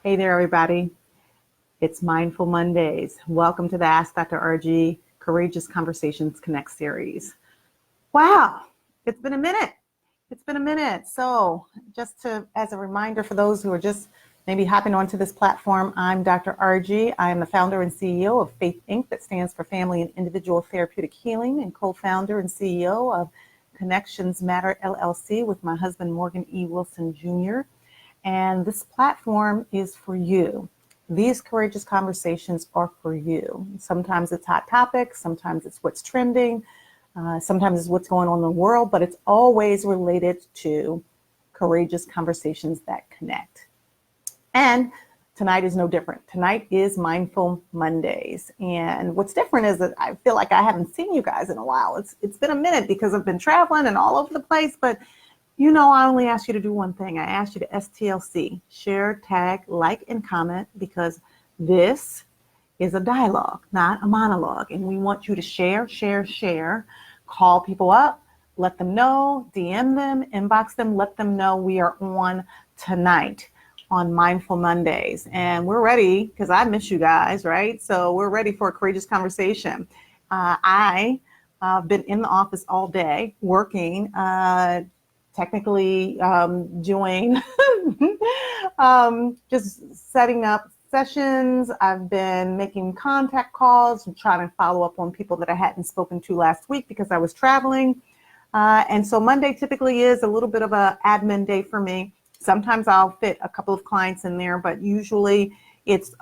Hey there, everybody. It's Mindful Mondays. Welcome to the Ask Dr. Argie Courageous Conversations Connect series. Wow, it's been a minute. So as a reminder for those who are just maybe hopping onto this platform, I'm Dr. Argie. I am the founder and CEO of Faith Inc. that stands for Family and Individual Therapeutic Healing, and co-founder and CEO of Connections Matter LLC with my husband, Morgan E. Wilson Jr. And this platform is for you. These courageous conversations are for you. Sometimes it's hot topics, sometimes it's what's trending, sometimes it's what's going on in the world, but it's always related to courageous conversations that connect. And tonight is no different. Tonight is Mindful Mondays. And what's different is that I feel like I haven't seen you guys in a while. It's been a minute because I've been traveling and all over the place, but you know, I only asked you to do one thing. I asked you to STLC, share, tag, like, and comment, because this is a dialogue, not a monologue. And we want you to share, call people up, let them know, DM them, inbox them, let them know we are on tonight on Mindful Mondays. And we're ready, because I miss you guys, right? So we're ready for a courageous conversation. I've been in the office all day working, technically doing just setting up sessions. I've been making contact calls and trying to follow up on people that I hadn't spoken to last week because I was traveling. And so Monday typically is a little bit of an admin day for me. Sometimes I'll fit a couple of clients in there, but usually it's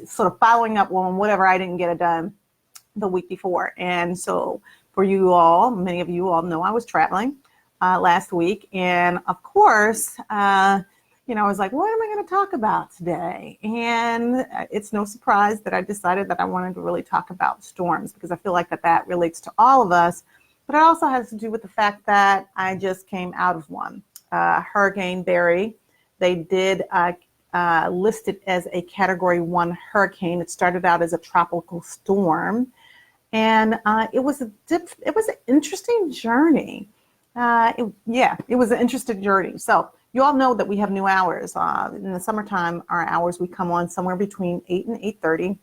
sort of following up on whatever I didn't get it done the week before. And so for you all, many of you all know I was traveling last week. And of course, I was like, what am I going to talk about today? And it's no surprise that I decided that I wanted to really talk about storms, because I feel like that relates to all of us. But it also has to do with the fact that I just came out of one. Hurricane Barry. They did list it as a Category 1 hurricane. It started out as a tropical storm. And it was an interesting journey. It was an interesting journey. So you all know that we have new hours. In the summertime, our hours, we come on somewhere between 8 and 8:30.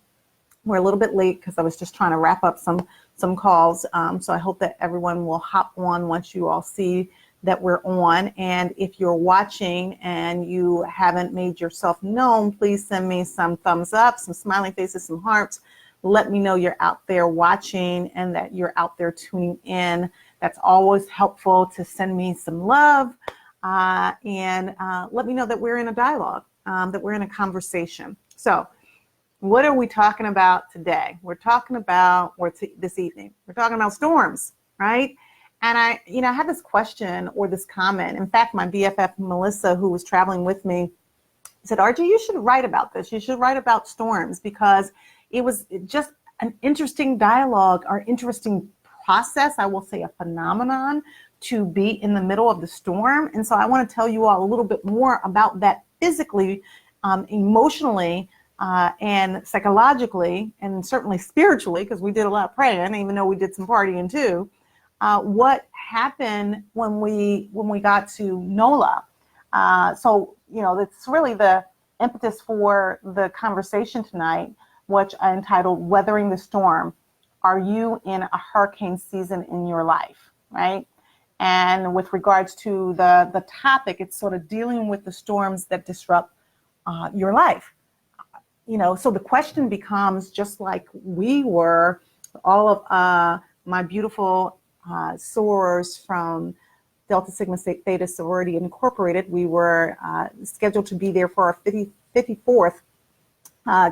We're a little bit late because I was just trying to wrap up some calls. So I hope that everyone will hop on once you all see that we're on. And if you're watching and you haven't made yourself known, please send me some thumbs up, some smiling faces, some hearts. Let me know you're out there watching and that you're out there tuning in. That's always helpful to send me some love and let me know that we're in a dialogue, that we're in a conversation. So what are we talking about today? We're talking about, this evening, we're talking about storms, right? And I had this question or this comment. In fact, my BFF, Melissa, who was traveling with me, said, Argie, you should write about this. You should write about storms, because it was just an interesting dialogue or interesting process, I will say a phenomenon, to be in the middle of the storm. And so I want to tell you all a little bit more about that physically, emotionally, and psychologically, and certainly spiritually, because we did a lot of praying, even though we did some partying too. What happened when we got to NOLA. So that's really the impetus for the conversation tonight, which I entitled Weathering the Storm. Are you in a hurricane season in your life, right? And with regards to the topic, it's sort of dealing with the storms that disrupt your life. So the question becomes, just like we were, all of my beautiful sorors from Delta Sigma Theta Sorority Incorporated, we were scheduled to be there for our 54th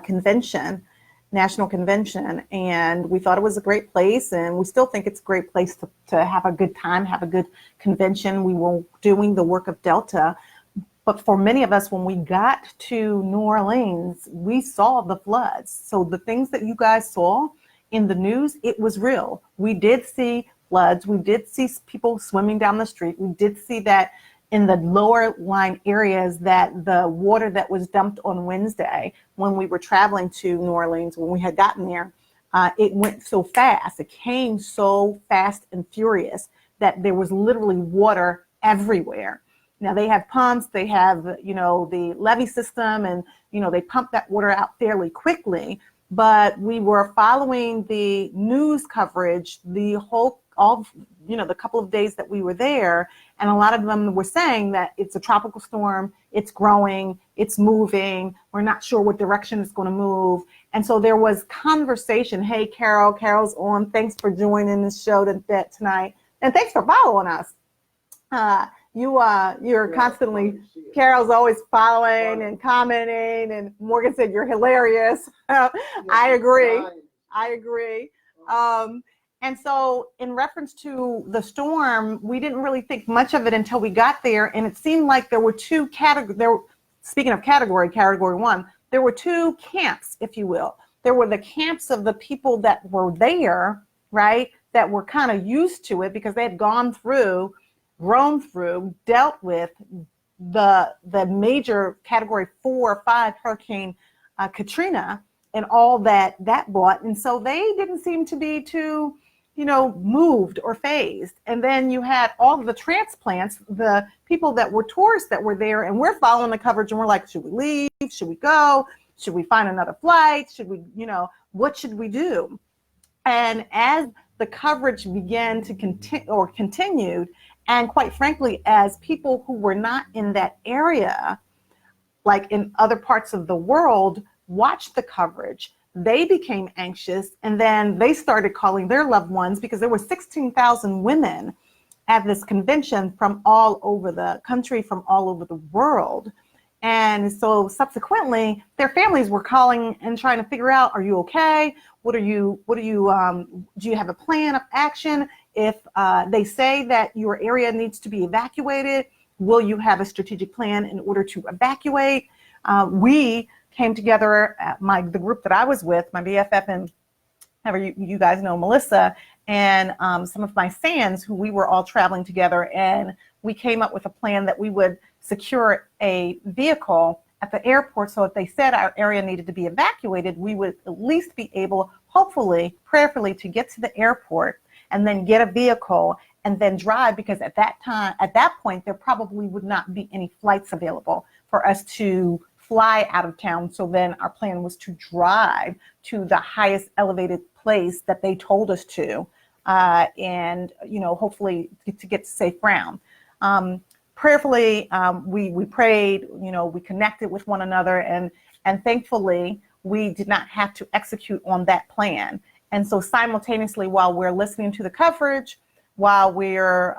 convention, national convention, and we thought it was a great place, and we still think it's a great place to have a good time, have a good convention. We were doing the work of Delta, but for many of us, when we got to New Orleans, we saw the floods. So the things that you guys saw in the news, it was real. We did see floods. We did see people swimming down the street. We did see that in the lower line areas, that the water that was dumped on Wednesday when we were traveling to New Orleans, when we had gotten there, it went so fast. It came so fast and furious that there was literally water everywhere. Now they have pumps, they have, the levee system, and, they pump that water out fairly quickly. But we were following the news coverage the couple of days that we were there. And a lot of them were saying that it's a tropical storm, it's growing, it's moving, we're not sure what direction it's going to move. And so there was conversation. Hey, Carol's on. Thanks for joining the show tonight. And thanks for following us. You're constantly, Carol's always following and commenting, and Morgan said you're hilarious. I agree. And so in reference to the storm, we didn't really think much of it until we got there. And it seemed like there were two categories. Speaking of category one, there were two camps, if you will. There were the camps of the people that were there, right, that were kind of used to it because they had grown through, dealt with the major category 4 or 5 Hurricane Katrina and all that brought. And so they didn't seem to be too, moved or phased. And then you had all of the transplants, the people that were tourists that were there, and we're following the coverage and we're like, should we leave? Should we go? Should we find another flight? Should we, what should we do? And as the coverage began to continued, and quite frankly, as people who were not in that area, like in other parts of the world, watched the coverage, they became anxious, and then they started calling their loved ones, because there were 16,000 women at this convention from all over the country, from all over the world. And so subsequently, their families were calling and trying to figure out, are you okay? Do you have a plan of action? If they say that your area needs to be evacuated, will you have a strategic plan in order to evacuate? We came together, the group that I was with, my BFF and you guys know Melissa, and some of my SANs who we were all traveling together, and we came up with a plan that we would secure a vehicle at the airport, so if they said our area needed to be evacuated, we would at least be able, hopefully, prayerfully, to get to the airport and then get a vehicle and then drive, because at that point, there probably would not be any flights available for us to fly out of town. So then our plan was to drive to the highest elevated place that they told us to, and hopefully to get to safe ground. Prayerfully, we prayed, we connected with one another, and thankfully we did not have to execute on that plan. And so simultaneously, while we're listening to the coverage, while we're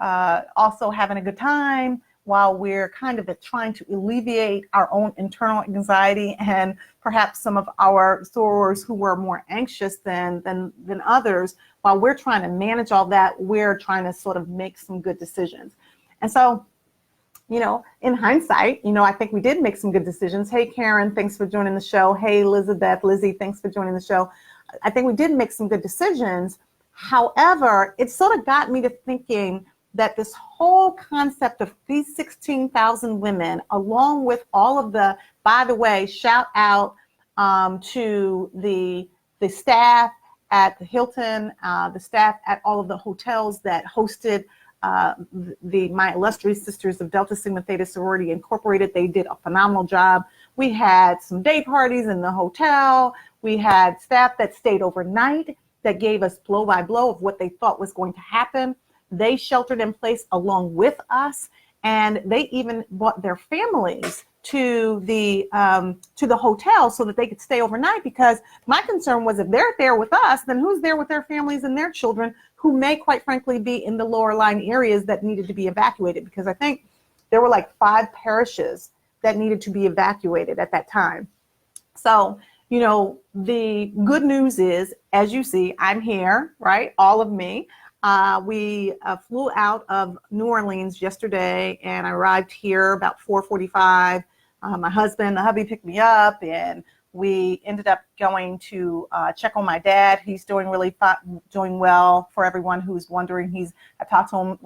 also having a good time, while we're kind of trying to alleviate our own internal anxiety and perhaps some of our sorors who were more anxious than others, while we're trying to manage all that, we're trying to sort of make some good decisions. And so, in hindsight, I think we did make some good decisions. Hey, Karen, thanks for joining the show. Hey, Lizzie, thanks for joining the show. I think we did make some good decisions. However, it sort of got me to thinking that this whole concept of these 16,000 women, along with all of by the way, shout out to the staff at the Hilton, the staff at all of the hotels that hosted my illustrious sisters of Delta Sigma Theta Sorority Incorporated. They did a phenomenal job. We had some day parties in the hotel. We had staff that stayed overnight that gave us blow by blow of what they thought was going to happen. They sheltered in place along with us, and they even brought their families to the hotel so that they could stay overnight, because my concern was, if they're there with us, then who's there with their families and their children who may quite frankly be in the lower lying areas that needed to be evacuated, because I think there were like 5 parishes that needed to be evacuated at that time. So, the good news is, as you see, I'm here, right? All of me. We flew out of New Orleans yesterday, and I arrived here about 4:45. My hubby picked me up, and we ended up going to check on my dad. He's doing doing well. For everyone who's wondering, I talked to him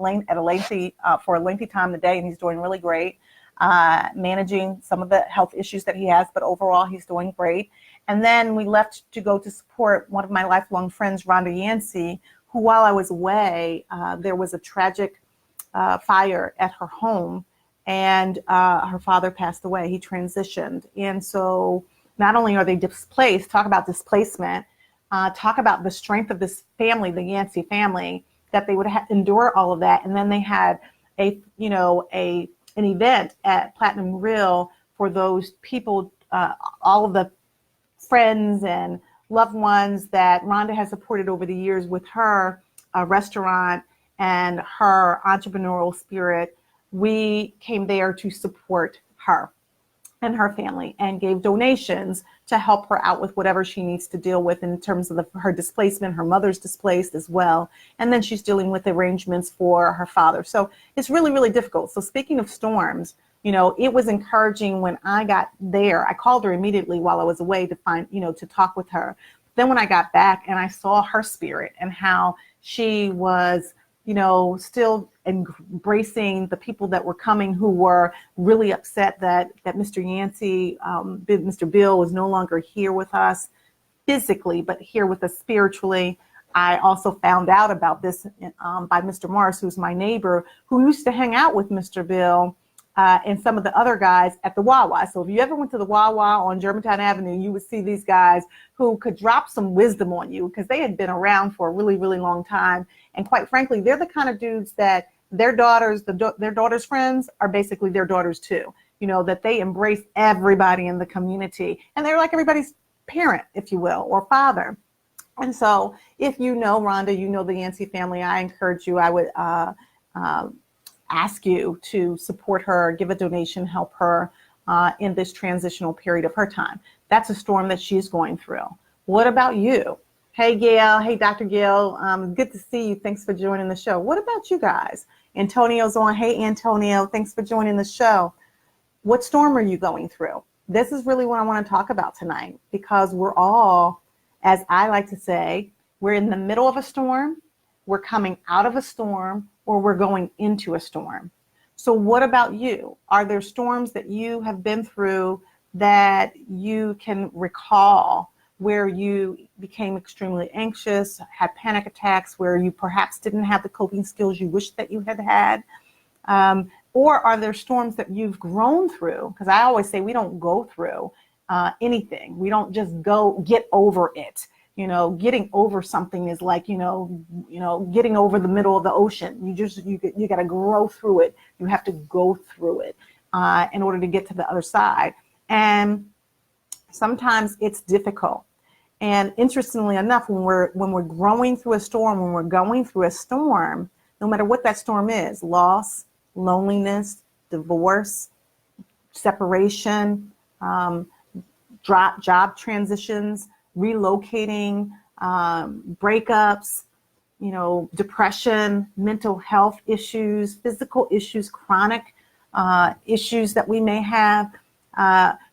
for a lengthy time today, and he's doing really great, managing some of the health issues that he has, but overall he's doing great. And then we left to go to support one of my lifelong friends, Rhonda Yancey, who, while I was away, there was a tragic fire at her home, and her father passed away. He transitioned. And so not only are they displaced, talk about displacement, talk about the strength of this family, the Yancey family, that they would endure all of that. And then they had an event at Platinum Grill for those people, all of the friends and loved ones that Rhonda has supported over the years with her restaurant and her entrepreneurial spirit. We came there to support her and her family and gave donations to help her out with whatever she needs to deal with in terms of her displacement. Her mother's displaced as well. And then she's dealing with arrangements for her father. So it's really, really difficult. So speaking of storms, it was encouraging when I got there. I called her immediately while I was away to to talk with her. Then when I got back and I saw her spirit and how she was, still embracing the people that were coming who were really upset that Mr. Yancey, Mr. Bill was no longer here with us physically, but here with us spiritually. I also found out about this by Mr. Morris, who's my neighbor, who used to hang out with Mr. Bill and some of the other guys at the Wawa. So if you ever went to the Wawa on Germantown Avenue, you would see these guys who could drop some wisdom on you because they had been around for a really, really long time. And quite frankly, they're the kind of dudes that their daughters, their daughters' friends are basically their daughters too. That they embrace everybody in the community. And they're like everybody's parent, if you will, or father. And so if you know Rhonda, you know the Yancey family, I encourage you, I would ask you to support her, give a donation, help her in this transitional period of her time. That's a storm that she's going through. What about you? Hey, Gail. Hey, Dr. Gail. Good to see you. Thanks for joining the show. What about you guys? Antonio's on. Hey, Antonio. Thanks for joining the show. What storm are you going through? This is really what I want to talk about tonight, because we're all, as I like to say, we're in the middle of a storm, we're coming out of a storm, or we're going into a storm. So what about you? Are there storms that you have been through that you can recall where you became extremely anxious, had panic attacks, where you perhaps didn't have the coping skills you wish that you had had? Or are there storms that you've grown through? Because I always say we don't go through anything. We don't just get over it. Getting over something is like, getting over the middle of the ocean. You got to grow through it. You have to go through it in order to get to the other side. And sometimes it's difficult. And interestingly enough, when we're growing through a storm, when we're going through a storm, no matter what that storm is, loss, loneliness, divorce, separation, job transitions, relocating, breakups, depression, mental health issues, physical issues, chronic issues that we may have,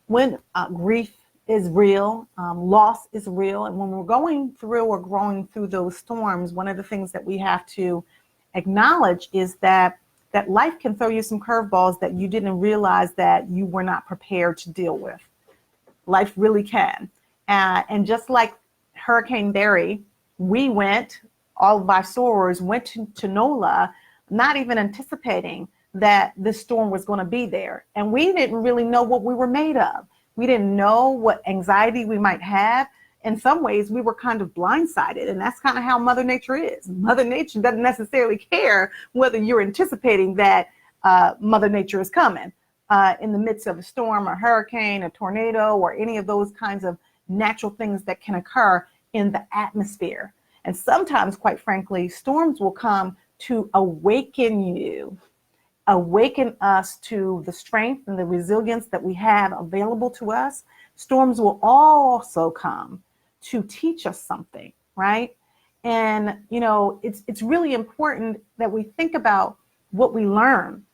when grief is real, loss is real. And when we're going through or growing through those storms, one of the things that we have to acknowledge is that life can throw you some curveballs that you didn't realize that you were not prepared to deal with. Life really can. And just like Hurricane Barry, we all of our sorors went to NOLA, not even anticipating that this storm was going to be there. And we didn't really know what we were made of. We didn't know what anxiety we might have. In some ways, we were kind of blindsided. And that's kind of how Mother Nature is. Mother Nature doesn't necessarily care whether you're anticipating that Mother Nature is coming in the midst of a storm, a hurricane, a tornado, or any of those kinds of natural things that can occur in the atmosphere. And sometimes, quite frankly, storms will come to awaken us to the strength and the resilience that we have available to us. Storms will also come to teach us something, right? And, it's really important that we think about what we learn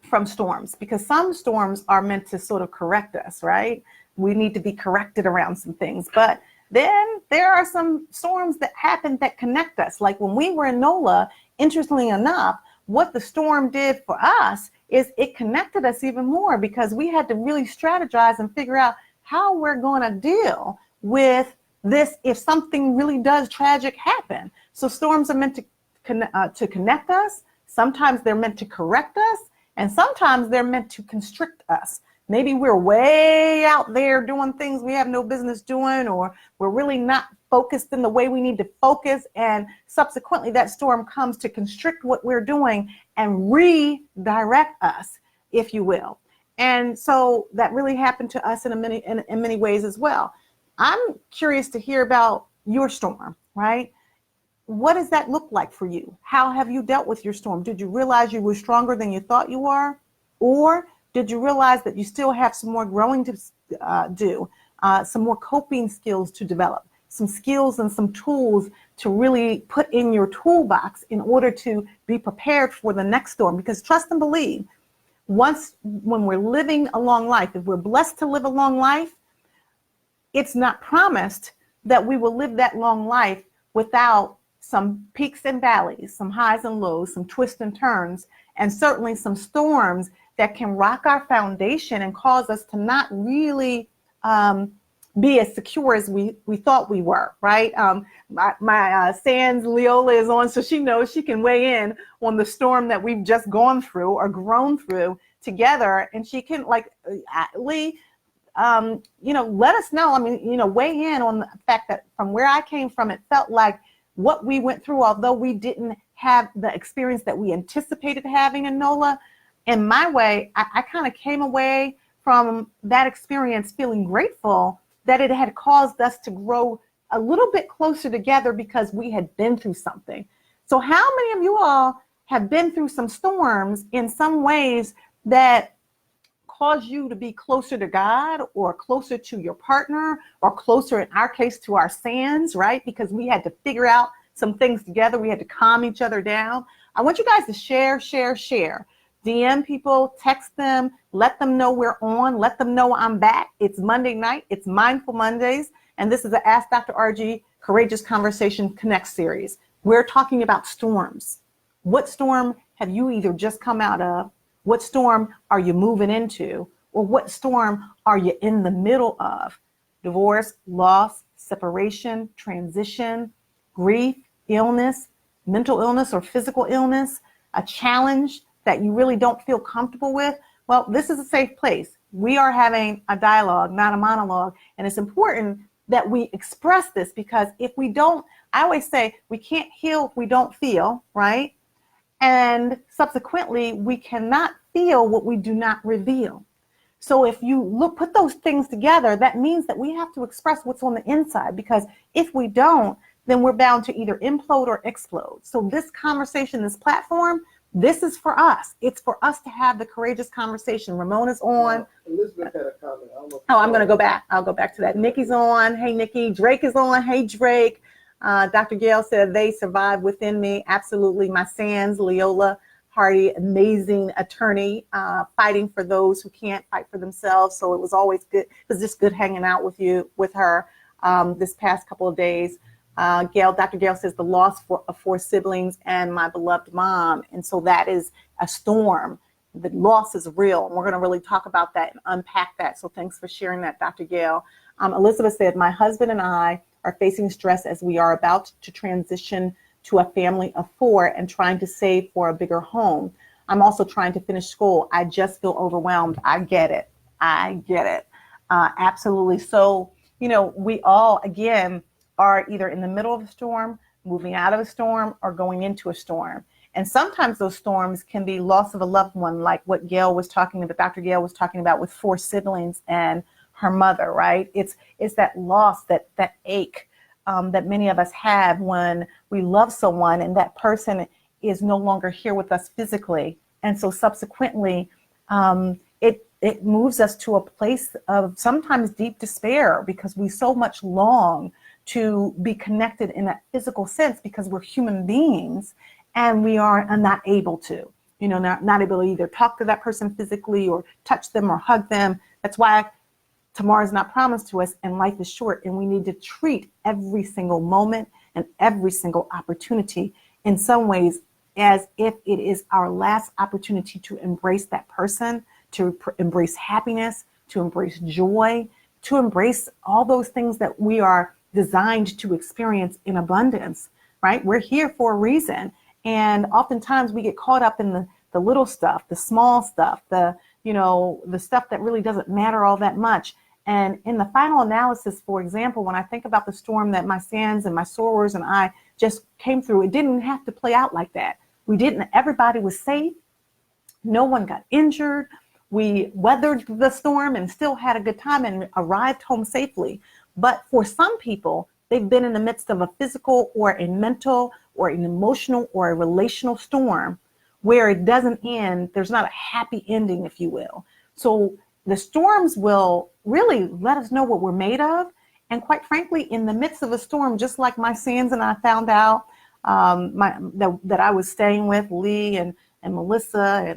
from storms, because some storms are meant to sort of correct us, right? We need to be corrected around some things. But then there are some storms that happen that connect us. Like when we were in NOLA, interestingly enough, what the storm did for us is it connected us even more, because we had to really strategize and figure out how we're going to deal with this if something really does tragic happen. So storms are meant to connect us. Sometimes they're meant to correct us. And sometimes they're meant to constrict us. Maybe we're way out there doing things we have no business doing, or we're really not focused in the way we need to focus. And subsequently, that storm comes to constrict what we're doing and redirect us, if you will. And so that really happened to us in many ways as well. I'm curious to hear about your storm, right? What does that look like for you? How have you dealt with your storm? Did you realize you were stronger than you thought you were? Or did you realize that you still have some more growing to do, some more coping skills to develop, some skills and some tools to really put in your toolbox in order to be prepared for the next storm? Because trust and believe, when we're living a long life, if we're blessed to live a long life, it's not promised that we will live that long life without some peaks and valleys, some highs and lows, some twists and turns, and certainly some storms that can rock our foundation and cause us to not really be as secure as we thought we were, right? My Sans Leola is on, so she knows she can weigh in on the storm that we've just gone through or grown through together. And she can, like, Lee, let us know. I mean, weigh in on the fact that from where I came from, it felt like what we went through, although we didn't have the experience that we anticipated having in NOLA, in my way, I kind of came away from that experience feeling grateful that it had caused us to grow a little bit closer together because we had been through something. So how many of you all have been through some storms in some ways that cause you to be closer to God or closer to your partner or closer, in our case, to our sands, right? Because we had to figure out some things together. We had to calm each other down. I want you guys to share. DM people, text them, let them know we're on, let them know I'm back. It's Monday night. It's Mindful Mondays. And this is the Ask Dr. Argie Courageous Conversation Connect series. We're talking about storms. What storm have you either just come out of? What storm are you moving into? Or what storm are you in the middle of? Divorce, loss, separation, transition, grief, illness, mental illness or physical illness, a challenge that you really don't feel comfortable with. Well, this is a safe place. We are having a dialogue, not a monologue. And it's important that we express this, because if we don't, I always say we can't heal if we don't feel, right? And subsequently, we cannot feel what we do not reveal. So if you put those things together, that means that we have to express what's on the inside, because if we don't, then we're bound to either implode or explode. So this conversation, this platform, this is for us. It's for us to have the courageous conversation. Ramona's on. Elizabeth had a comment. I'm going to go back. I'll go back to that. Nikki's on. Hey, Nikki. Drake is on. Hey, Drake. Dr. Gail said they survive within me. Absolutely. My Sans, Leola Hardy, amazing attorney, fighting for those who can't fight for themselves. So it was always good. It was just good hanging out with her this past couple of days. Dr. Gail says the loss of 4 siblings and my beloved mom. And so that is a storm. The loss is real. And we're going to really talk about that and unpack that. So thanks for sharing that, Dr. Gail. Elizabeth said, my husband and I are facing stress as we are about to transition to a family of 4 and trying to save for a bigger home. I'm also trying to finish school. I just feel overwhelmed. I get it. Absolutely. So, we all, again, are either in the middle of a storm, moving out of a storm, or going into a storm. And sometimes those storms can be loss of a loved one, like what Gail was talking about, Dr. Gail was talking about with 4 siblings and her mother, right? It's that loss, that ache that many of us have when we love someone and that person is no longer here with us physically. And so subsequently, it moves us to a place of sometimes deep despair, because we so much long to be connected in that physical sense, because we're human beings and we are not able to, not able to either talk to that person physically or touch them or hug them. That's why tomorrow is not promised to us and life is short, and we need to treat every single moment and every single opportunity in some ways as if it is our last opportunity to embrace that person, to embrace happiness, to embrace joy, to embrace all those things that we are designed to experience in abundance, right? We're here for a reason. And oftentimes we get caught up in the the little stuff, the small stuff, the stuff that really doesn't matter all that much. And in the final analysis, for example, when I think about the storm that my sons and my sorors and I just came through, it didn't have to play out like that. Everybody was safe. No one got injured. We weathered the storm and still had a good time and arrived home safely. But for some people, they've been in the midst of a physical or a mental or an emotional or a relational storm where it doesn't end. There's not a happy ending, if you will. So the storms will really let us know what we're made of. And quite frankly, in the midst of a storm, just like my sons and I found out that I was staying with Lee and Melissa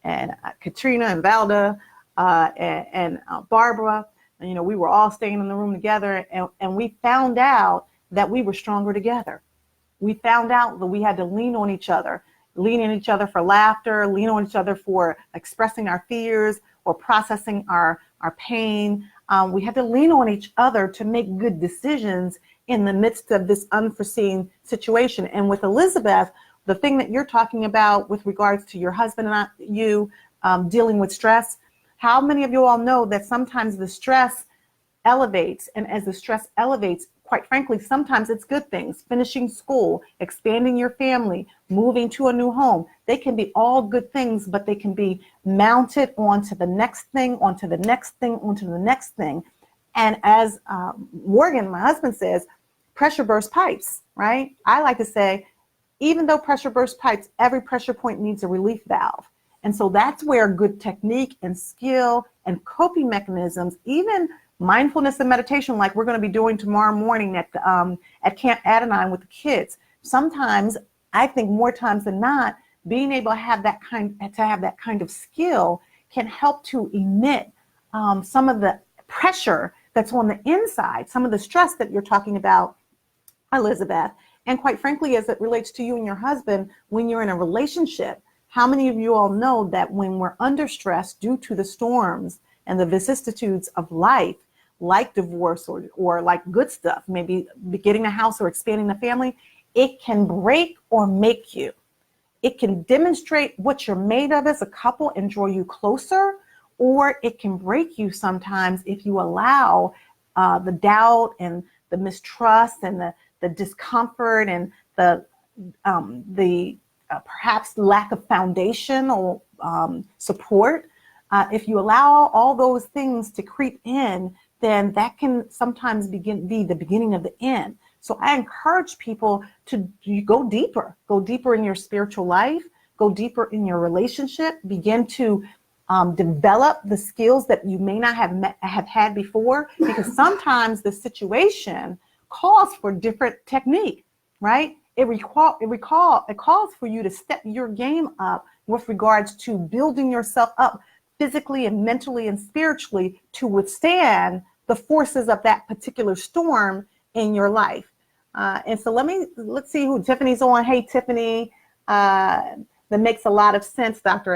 and Katrina and Valda and Barbara, and, we were all staying in the room together, and we found out that we were stronger together. We found out that we had to lean on each other for laughter, lean on each other for expressing our fears or processing our pain. We had to lean on each other to make good decisions in the midst of this unforeseen situation. And with Elizabeth, the thing that you're talking about with regards to your husband and you dealing with stress, how many of you all know that sometimes the stress elevates, and as the stress elevates, quite frankly, sometimes it's good things, finishing school, expanding your family, moving to a new home. They can be all good things, but they can be mounted onto the next thing, onto the next thing, onto the next thing. And as Morgan, my husband, says, pressure bursts pipes, right? I like to say, even though pressure bursts pipes, every pressure point needs a relief valve. And so that's where good technique and skill and coping mechanisms, even mindfulness and meditation, like we're going to be doing tomorrow morning at Camp Adonai with the kids. Sometimes, I think more times than not, being able to have that kind of skill can help to emit some of the pressure that's on the inside, some of the stress that you're talking about, Elizabeth. And quite frankly, as it relates to you and your husband, when you're in a relationship, how many of you all know that when we're under stress due to the storms and the vicissitudes of life, like divorce or like good stuff, maybe getting a house or expanding the family, it can break or make you. It can demonstrate what you're made of as a couple and draw you closer, or it can break you sometimes if you allow the doubt and the mistrust and the discomfort and the perhaps lack of foundational support. If you allow all those things to creep in, then that can sometimes be the beginning of the end. So I encourage people to go deeper in your spiritual life, go deeper in your relationship, begin to develop the skills that you may not have had before, because sometimes the situation calls for different technique, right? It calls for you to step your game up with regards to building yourself up physically and mentally and spiritually to withstand the forces of that particular storm in your life. And so let's see who Tiffany's on. Hey, Tiffany, that makes a lot of sense, Dr.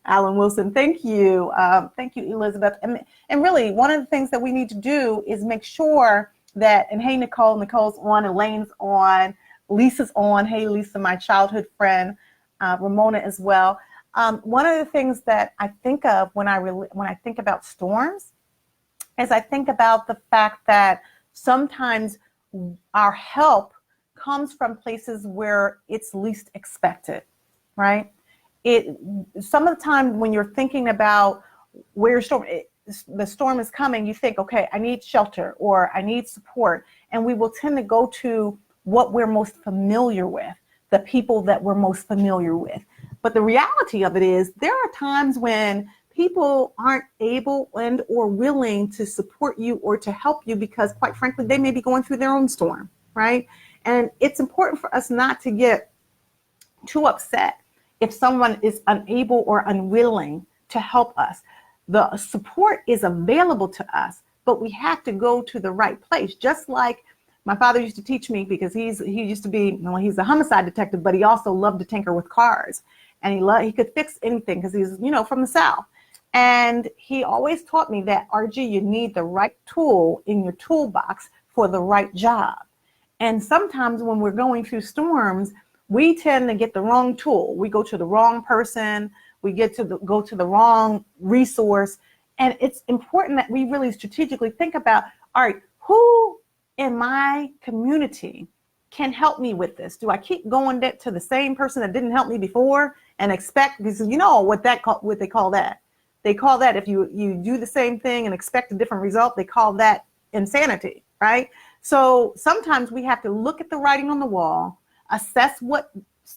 Allen-Wilson. Thank you. Thank you, Elizabeth. And really, one of the things that we need to do is make sure that, and hey, Nicole's on, Elaine's on, Lisa's on. Hey, Lisa, my childhood friend, Ramona as well. One of the things that I think of when I think about storms is I think about the fact that sometimes our help comes from places where it's least expected, right? Some of the time when you're thinking about where the storm is coming, you think, okay, I need shelter or I need support. And we will tend to go to what we're most familiar with, the people that we're most familiar with. But the reality of it is there are times when people aren't able and or willing to support you or to help you because, quite frankly, they may be going through their own storm, right? And it's important for us not to get too upset if someone is unable or unwilling to help us. The support is available to us, but we have to go to the right place. Just like my father used to teach me, because he used to be, he's a homicide detective, but he also loved to tinker with cars. And he could fix anything because he's, from the South. And he always taught me that, Argie, you need the right tool in your toolbox for the right job. And sometimes when we're going through storms, we tend to get the wrong tool. We go to the wrong person. we get to go to the wrong resource. And it's important that we really strategically think about, all right, who in my community can help me with this? Do I keep going to the same person that didn't help me before and expect, because you know what they call that? They call that, if you do the same thing and expect a different result, they call that insanity, right? So sometimes we have to look at the writing on the wall, assess what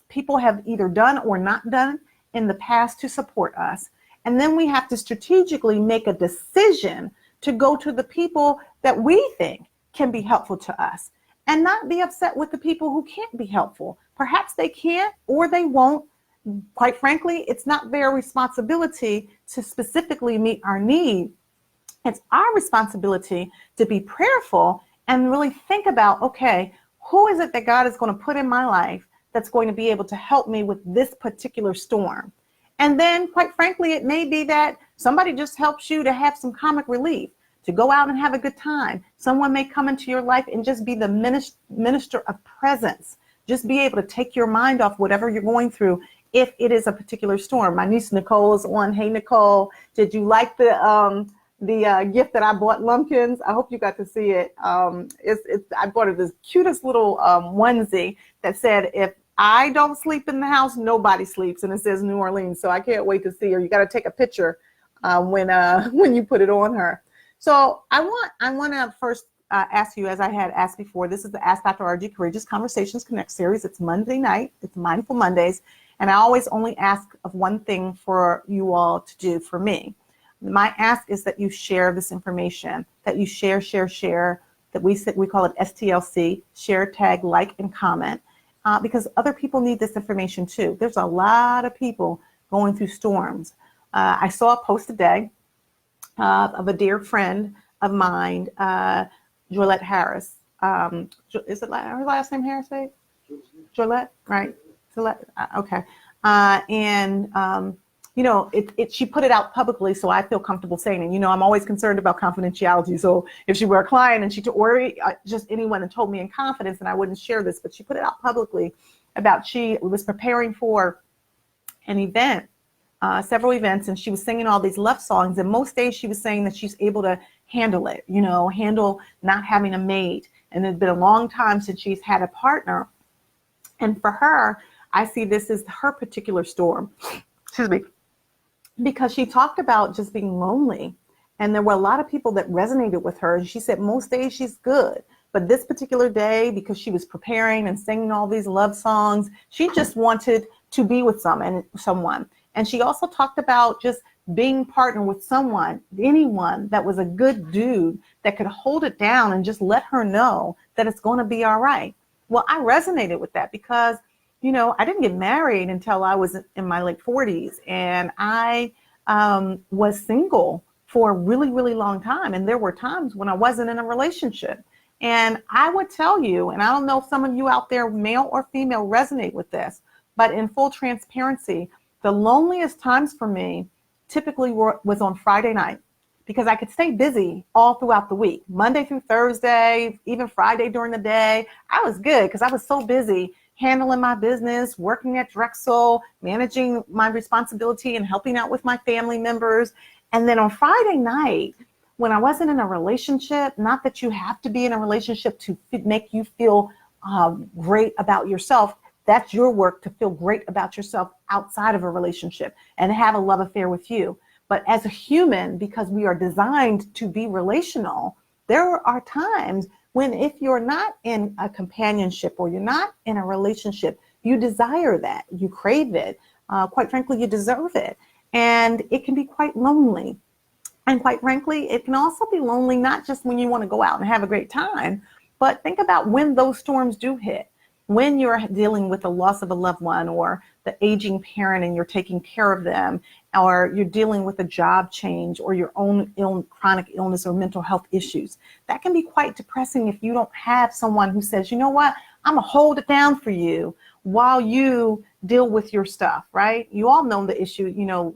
people have either done or not done in the past to support us. And then we have to strategically make a decision to go to the people that we think can be helpful to us, and not be upset with the people who can't be helpful. Perhaps they can't or they won't. Quite frankly, it's not their responsibility to specifically meet our need. It's our responsibility to be prayerful and really think about, okay, who is it that God is going to put in my life that's going to be able to help me with this particular storm? And then, quite frankly, it may be that somebody just helps you to have some comic relief, to go out and have a good time. Someone may come into your life and just be the minister of presence. Just be able to take your mind off whatever you're going through if it is a particular storm. My niece Nicole is on. Hey, Nicole, did you like the gift that I bought, Lumpkins? I hope you got to see it. I bought her this cutest little onesie that said, if I don't sleep in the house, nobody sleeps. And it says New Orleans. So I can't wait to see her. You got to take a picture when you put it on her. So I want to first ask you, as I had asked before, this is the Ask Dr. Argie Courageous Conversations Connect series. It's Monday night. It's Mindful Mondays. And I always only ask of one thing for you all to do for me. My ask is that you share this information, that you share, that we call it STLC, share, tag, like, and comment, because other people need this information too. There's a lot of people going through storms. I saw a post today of a dear friend of mine, Jolette Harris. Is it her last name Harris? Jolette, right? Jolette, okay. She put it out publicly, so I feel comfortable saying it. I'm always concerned about confidentiality. So if she were a client and just anyone and told me in confidence, then I wouldn't share this. But she put it out publicly about she was preparing for an event, several events, and she was singing all these love songs. And most days she was saying that she's able to handle it, handle not having a mate. And it's been a long time since she's had a partner. And for her, I see this as her particular storm. Excuse me. Because she talked about just being lonely. And there were a lot of people that resonated with her. And she said most days she's good. But this particular day, because she was preparing and singing all these love songs, she just wanted to be with someone. And she also talked about just being partnered with anyone that was a good dude that could hold it down and just let her know that it's going to be all right. Well, I resonated with that because, I didn't get married until I was in my late 40s. And I was single for a really, really long time. And there were times when I wasn't in a relationship. And I would tell you, and I don't know if some of you out there, male or female, resonate with this, but in full transparency, the loneliest times for me typically was on Friday night, because I could stay busy all throughout the week, Monday through Thursday, even Friday during the day. I was good because I was so busy handling my business, working at Drexel, managing my responsibility and helping out with my family members. And then on Friday night, when I wasn't in a relationship, not that you have to be in a relationship to make you feel great about yourself. That's your work to feel great about yourself outside of a relationship and have a love affair with you. But as a human, because we are designed to be relational, there are times when if you're not in a companionship or you're not in a relationship, you desire that, you crave it. Quite frankly, you deserve it. And it can be quite lonely. And quite frankly, it can also be lonely, not just when you want to go out and have a great time, but think about when those storms do hit. When you're dealing with the loss of a loved one or the aging parent and you're taking care of them, or you're dealing with a job change or your own chronic illness or mental health issues, that can be quite depressing if you don't have someone who says, you know what, I'm gonna hold it down for you while you deal with your stuff, right? You all know the issue,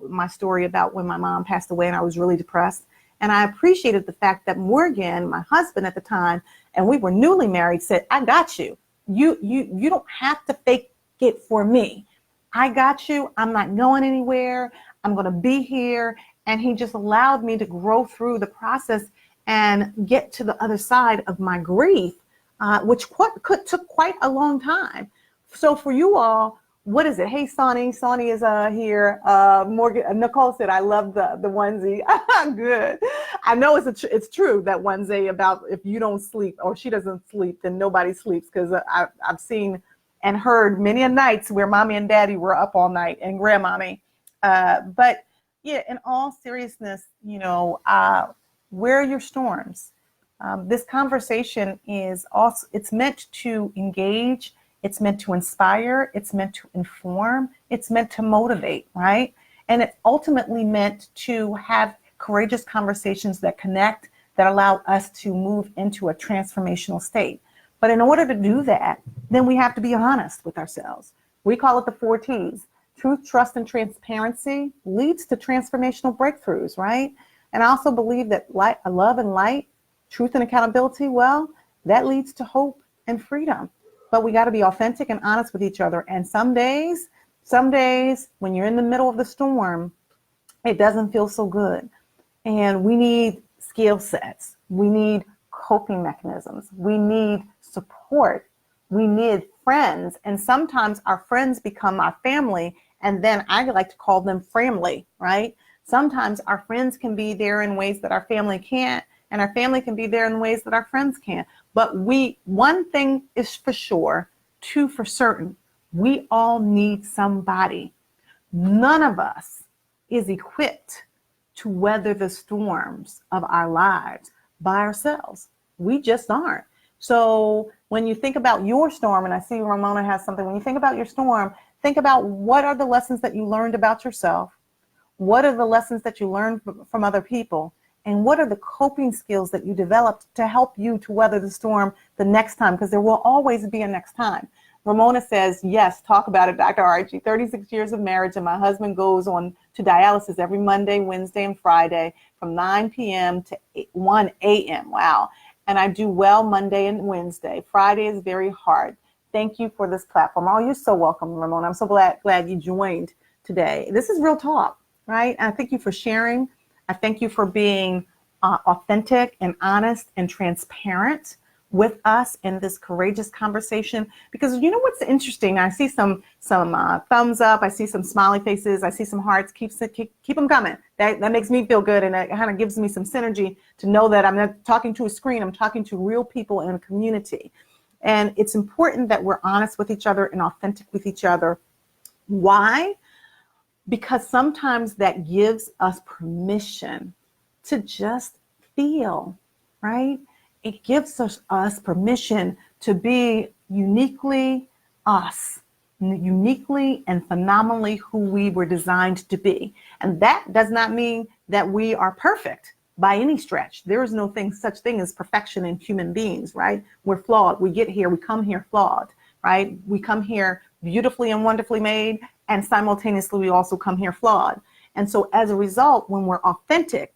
my story about when my mom passed away and I was really depressed. And I appreciated the fact that Morgan, my husband at the time, and we were newly married, said, I got you. You don't have to fake it for me. I got you. I'm not going anywhere. I'm going to be here. And he just allowed me to grow through the process and get to the other side of my grief, which took quite a long time. So for you all, what is it? Hey, Sonny. Sonny is here. Morgan, Nicole said, I love the onesie. Good. I know it's true, that onesie about if you don't sleep or she doesn't sleep, then nobody sleeps. Because I've seen and heard many a nights where mommy and daddy were up all night and grandmommy. But yeah, in all seriousness, where are your storms? This conversation is also, it's meant to engage, it's meant to inspire, it's meant to inform, it's meant to motivate, right? And it's ultimately meant to have courageous conversations that connect, that allow us to move into a transformational state. But in order to do that, then we have to be honest with ourselves. We call it the 4 T's. Truth, trust, and transparency leads to transformational breakthroughs, right? And I also believe that love and light, truth and accountability, well, that leads to hope and freedom. But we got to be authentic and honest with each other. And some days when you're in the middle of the storm, it doesn't feel so good. And we need skill sets. We need coping mechanisms. We need support. We need friends. And sometimes our friends become our family. And then I like to call them family, right? Sometimes our friends can be there in ways that our family can't, and our family can be there in ways that our friends can't. But one thing is for sure, 2 for certain, we all need somebody. None of us is equipped to weather the storms of our lives by ourselves. We just aren't. So when you think about your storm, and I see Ramona has something, when you think about your storm, think about what are the lessons that you learned about yourself? What are the lessons that you learned from other people? And what are the coping skills that you developed to help you to weather the storm the next time? Because there will always be a next time. Ramona says, yes, talk about it, Dr. Argie. 36 years of marriage, and my husband goes on to dialysis every Monday, Wednesday, and Friday from 9 p.m. to 1 a.m. Wow. And I do well Monday and Wednesday. Friday is very hard. Thank you for this platform. Oh, you're so welcome, Ramona. I'm so glad you joined today. This is real talk, right? And I thank you for sharing. I thank you for being authentic and honest and transparent with us in this courageous conversation. Because you know what's interesting? I see some thumbs up. I see some smiley faces. I see some hearts. Keep them coming. That makes me feel good, and it kind of gives me some synergy to know that I'm not talking to a screen. I'm talking to real people in a community. And it's important that we're honest with each other and authentic with each other. Why? Because sometimes that gives us permission to just feel, right? It gives us permission to be uniquely us, uniquely and phenomenally who we were designed to be. And that does not mean that we are perfect by any stretch. There is no such thing as perfection in human beings, right? We're flawed. We come here flawed, right? We come here beautifully and wonderfully made, and simultaneously we also come here flawed. And so as a result, when we're authentic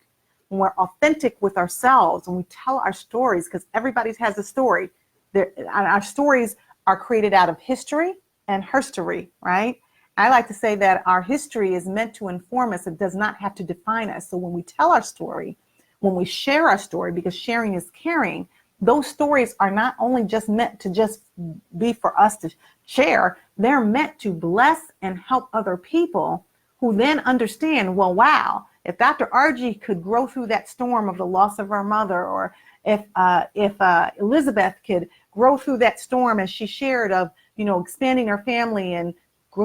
with ourselves, and we tell our stories, because everybody has a story. Our stories are created out of history and herstory, right? I like to say that our history is meant to inform us. It does not have to define us. So when we tell our story, when we share our story, because sharing is caring, those stories are not only just meant to just be for us to share, they're meant to bless and help other people who then understand, well, wow, if Dr. Argie could grow through that storm of the loss of her mother, or if Elizabeth could grow through that storm as she shared of, expanding her family and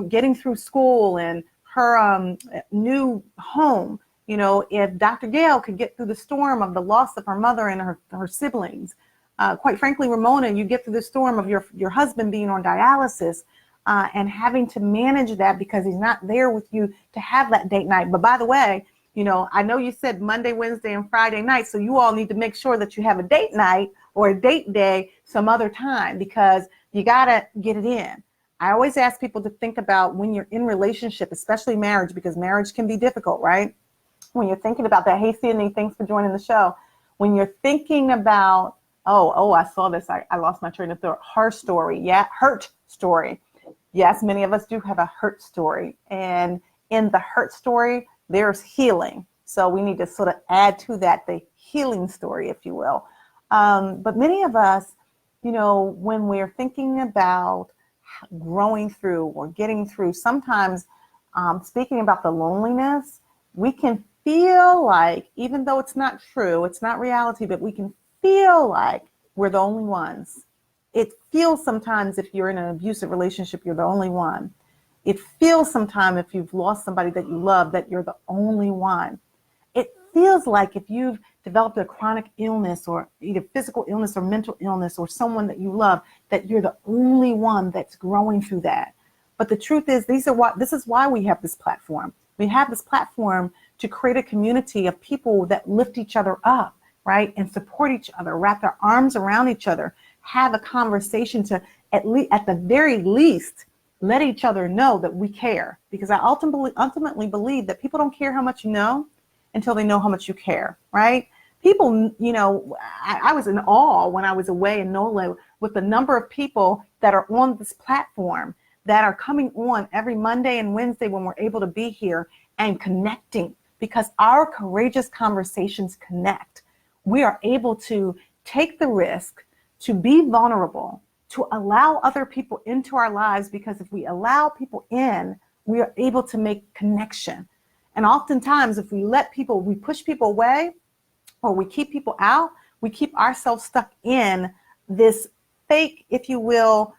getting through school and her new home, if Dr. Gail could get through the storm of the loss of her mother and her siblings, quite frankly, Ramona, you get through the storm of your husband being on dialysis and having to manage that because he's not there with you to have that date night. But by the way, I know you said Monday, Wednesday, and Friday night, so you all need to make sure that you have a date night or a date day some other time, because you got to get it in. I always ask people to think about when you're in relationship, especially marriage, because marriage can be difficult, right? When you're thinking about that, hey, Sydney, thanks for joining the show. When you're thinking about, oh, I saw this, I lost my train of thought, her story, hurt story. Yes, many of us do have a hurt story. And in the hurt story, there's healing. So we need to sort of add to that the healing story, if you will. But many of us, when we're thinking about growing through or getting through, sometimes speaking about the loneliness, we can feel like, even though it's not true, it's not reality, but we can feel like we're the only ones. It feels sometimes if you're in an abusive relationship, you're the only one. It feels sometimes if you've lost somebody that you love, that you're the only one. It feels like if you've developed a chronic illness or either physical illness or mental illness or someone that you love, that you're the only one that's growing through that. But the truth is, this is why we have this platform. We have this platform to create a community of people that lift each other up, right? And support each other, wrap their arms around each other, have a conversation to at the very least, let each other know that we care. Because I ultimately believe that people don't care how much you know until they know how much you care, right? People, I was in awe when I was away in NOLA with the number of people that are on this platform that are coming on every Monday and Wednesday when we're able to be here and connecting, because our courageous conversations connect. We are able to take the risk to be vulnerable, to allow other people into our lives, because if we allow people in, we are able to make connection. And oftentimes, if we push people away or we keep people out, we keep ourselves stuck in this fake, if you will,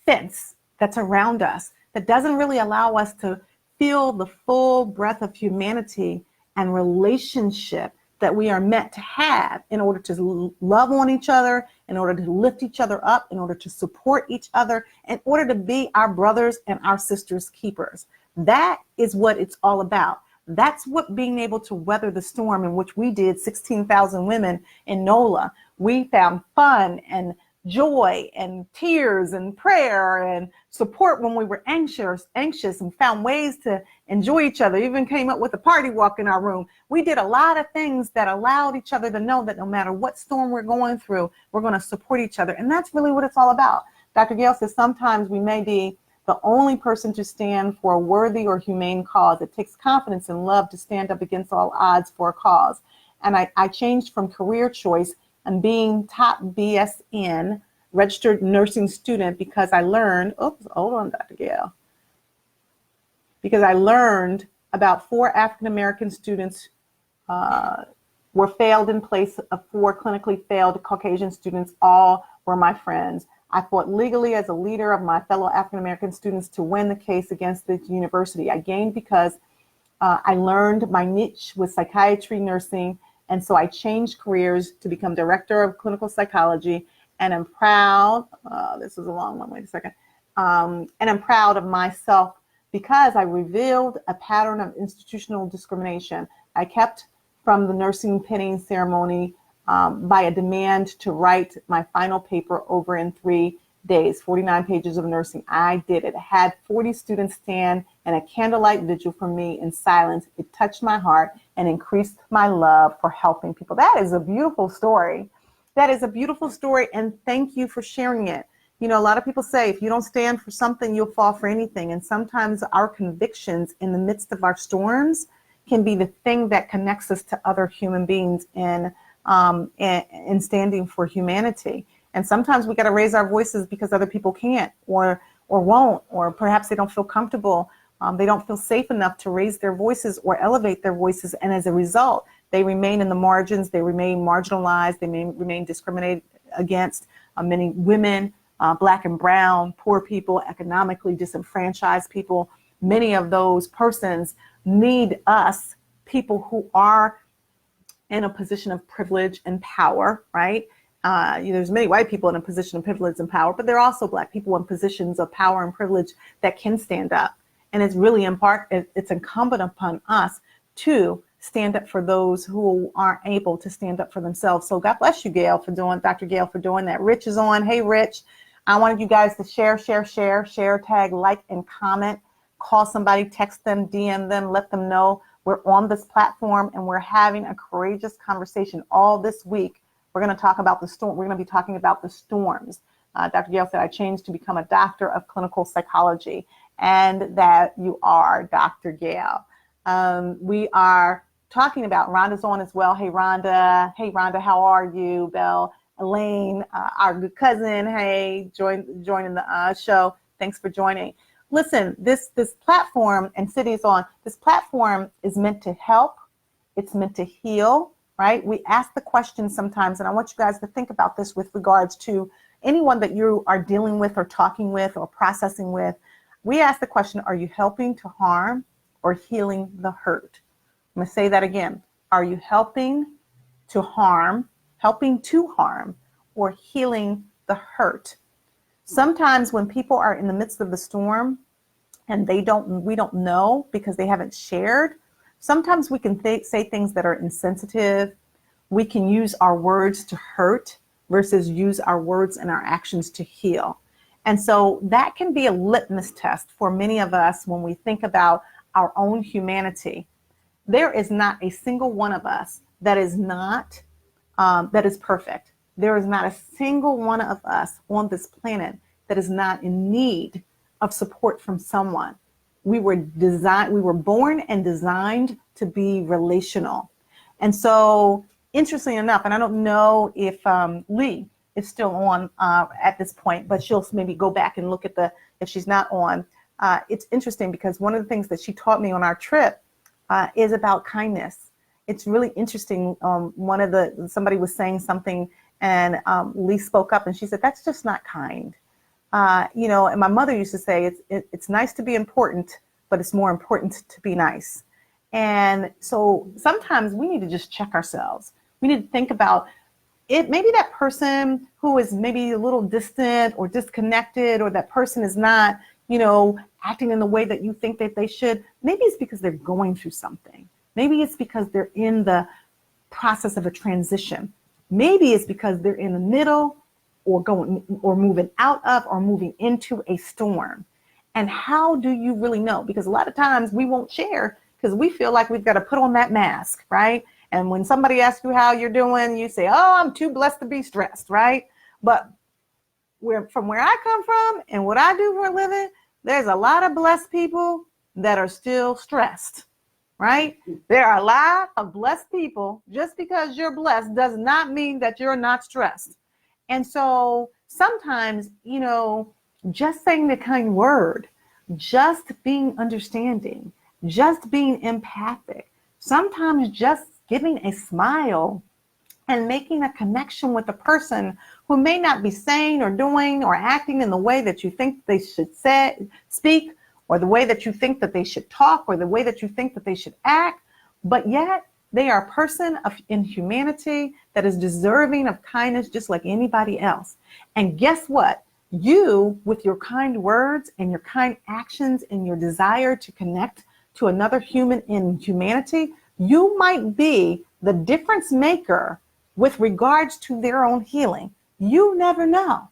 fence that's around us that doesn't really allow us to feel the full breadth of humanity and relationship that we are meant to have in order to love on each other, in order to lift each other up, in order to support each other, in order to be our brothers and our sisters' keepers. That is what it's all about. That's what being able to weather the storm, in which we did 16,000 women in NOLA. We found fun and joy and tears and prayer and support when we were anxious and found ways to enjoy each other. Even came up with a party walk in our room. We did a lot of things that allowed each other to know that no matter what storm we're going through, we're going to support each other. And that's really what it's all about. Dr. Gail says sometimes we may be the only person to stand for a worthy or humane cause. It takes confidence and love to stand up against all odds for a cause. And I changed from career choice and being top BSN registered nursing student because I learned, hold on, Dr. Gail. Because I learned about 4 African-American students were failed in place of 4 clinically failed Caucasian students. All were my friends. I fought legally as a leader of my fellow African-American students to win the case against the university. I gained because I learned my niche was psychiatry nursing. And so I changed careers to become director of clinical psychology. And I'm proud, this is a long one, wait a second. And I'm proud of myself because I revealed a pattern of institutional discrimination. I kept from the nursing pinning ceremony by a demand to write my final paper over in 3 days, 49 pages of nursing. I did it. I had 40 students stand in a candlelight vigil for me in silence. It touched my heart and increased my love for helping people. That is a beautiful story. That is a beautiful story, and thank you for sharing it. You know, a lot of people say if you don't stand for something, you'll fall for anything. And sometimes our convictions in the midst of our storms can be the thing that connects us to other human beings in standing for humanity. And sometimes we got to raise our voices because other people can't or won't, or perhaps they don't feel comfortable. They don't feel safe enough to raise their voices or elevate their voices. And as a result, they remain in the margins. They remain marginalized. They may remain discriminated against. Many women, Black and brown, poor people, economically disenfranchised people. Many of those persons need us, people who are in a position of privilege and power, right? There's many white people in a position of privilege and power, but there are also Black people in positions of power and privilege that can stand up. And it's really it's incumbent upon us to stand up for those who aren't able to stand up for themselves. So God bless you, Dr. Gail, for doing that. Rich is on. Hey, Rich. I wanted you guys to share, tag, like, and comment. Call somebody, text them, DM them, let them know we're on this platform and we're having a courageous conversation all this week. We're going to talk about the storm. We're going to be talking about the storms Dr. Gail said, I changed to become a doctor of clinical psychology, and that you are Dr. Gail. We are talking about, Rhonda's on as well. Hey, Rhonda. Hey, Rhonda, how are you? Belle, Elaine, our good cousin. Hey, joining the show. Thanks for joining. Listen, this platform, and City's on, this platform is meant to help. It's meant to heal, right? We ask the question sometimes, and I want you guys to think about this with regards to anyone that you are dealing with or talking with or processing with. We ask the question, are you helping to harm or healing the hurt? I'm going to say that again. Are you helping to harm, or healing the hurt? Sometimes when people are in the midst of the storm and we don't know because they haven't shared, sometimes we can say things that are insensitive. We can use our words to hurt versus use our words and our actions to heal. And so that can be a litmus test for many of us when we think about our own humanity. There is not a single one of us that is perfect. There is not a single one of us on this planet that is not in need of support from someone. We were born and designed to be relational. And so, interestingly enough, and I don't know if Lee is still on at this point, but she'll maybe go back and look at if she's not on. It's interesting because one of the things that she taught me on our trip is about kindness. It's really interesting. Somebody was saying something, and Lee spoke up, and she said, "That's just not kind." And my mother used to say, it's nice to be important, but it's more important to be nice. And so sometimes we need to just check ourselves. We need to think about it. Maybe that person who is maybe a little distant or disconnected, or that person is not, acting in the way that you think that they should. Maybe it's because they're going through something. Maybe it's because they're in the process of a transition. Maybe it's because they're in the middle or moving out of or moving into a storm. And how do you really know? Because a lot of times we won't share because we feel like we've got to put on that mask, right? And when somebody asks you how you're doing, you say, "Oh, I'm too blessed to be stressed," right? But from where I come from and what I do for a living, there's a lot of blessed people that are still stressed, right? There are a lot of blessed people. Just because you're blessed does not mean that you're not stressed. And so sometimes, just saying the kind word, just being understanding, just being empathic, sometimes just giving a smile and making a connection with a person who may not be saying or doing or acting in the way that you think they should speak, or the way that you think that they should talk, or the way that you think that they should act, but yet they are a person in humanity that is deserving of kindness just like anybody else. And guess what? You, with your kind words and your kind actions and your desire to connect to another human in humanity, you might be the difference maker with regards to their own healing. You never know,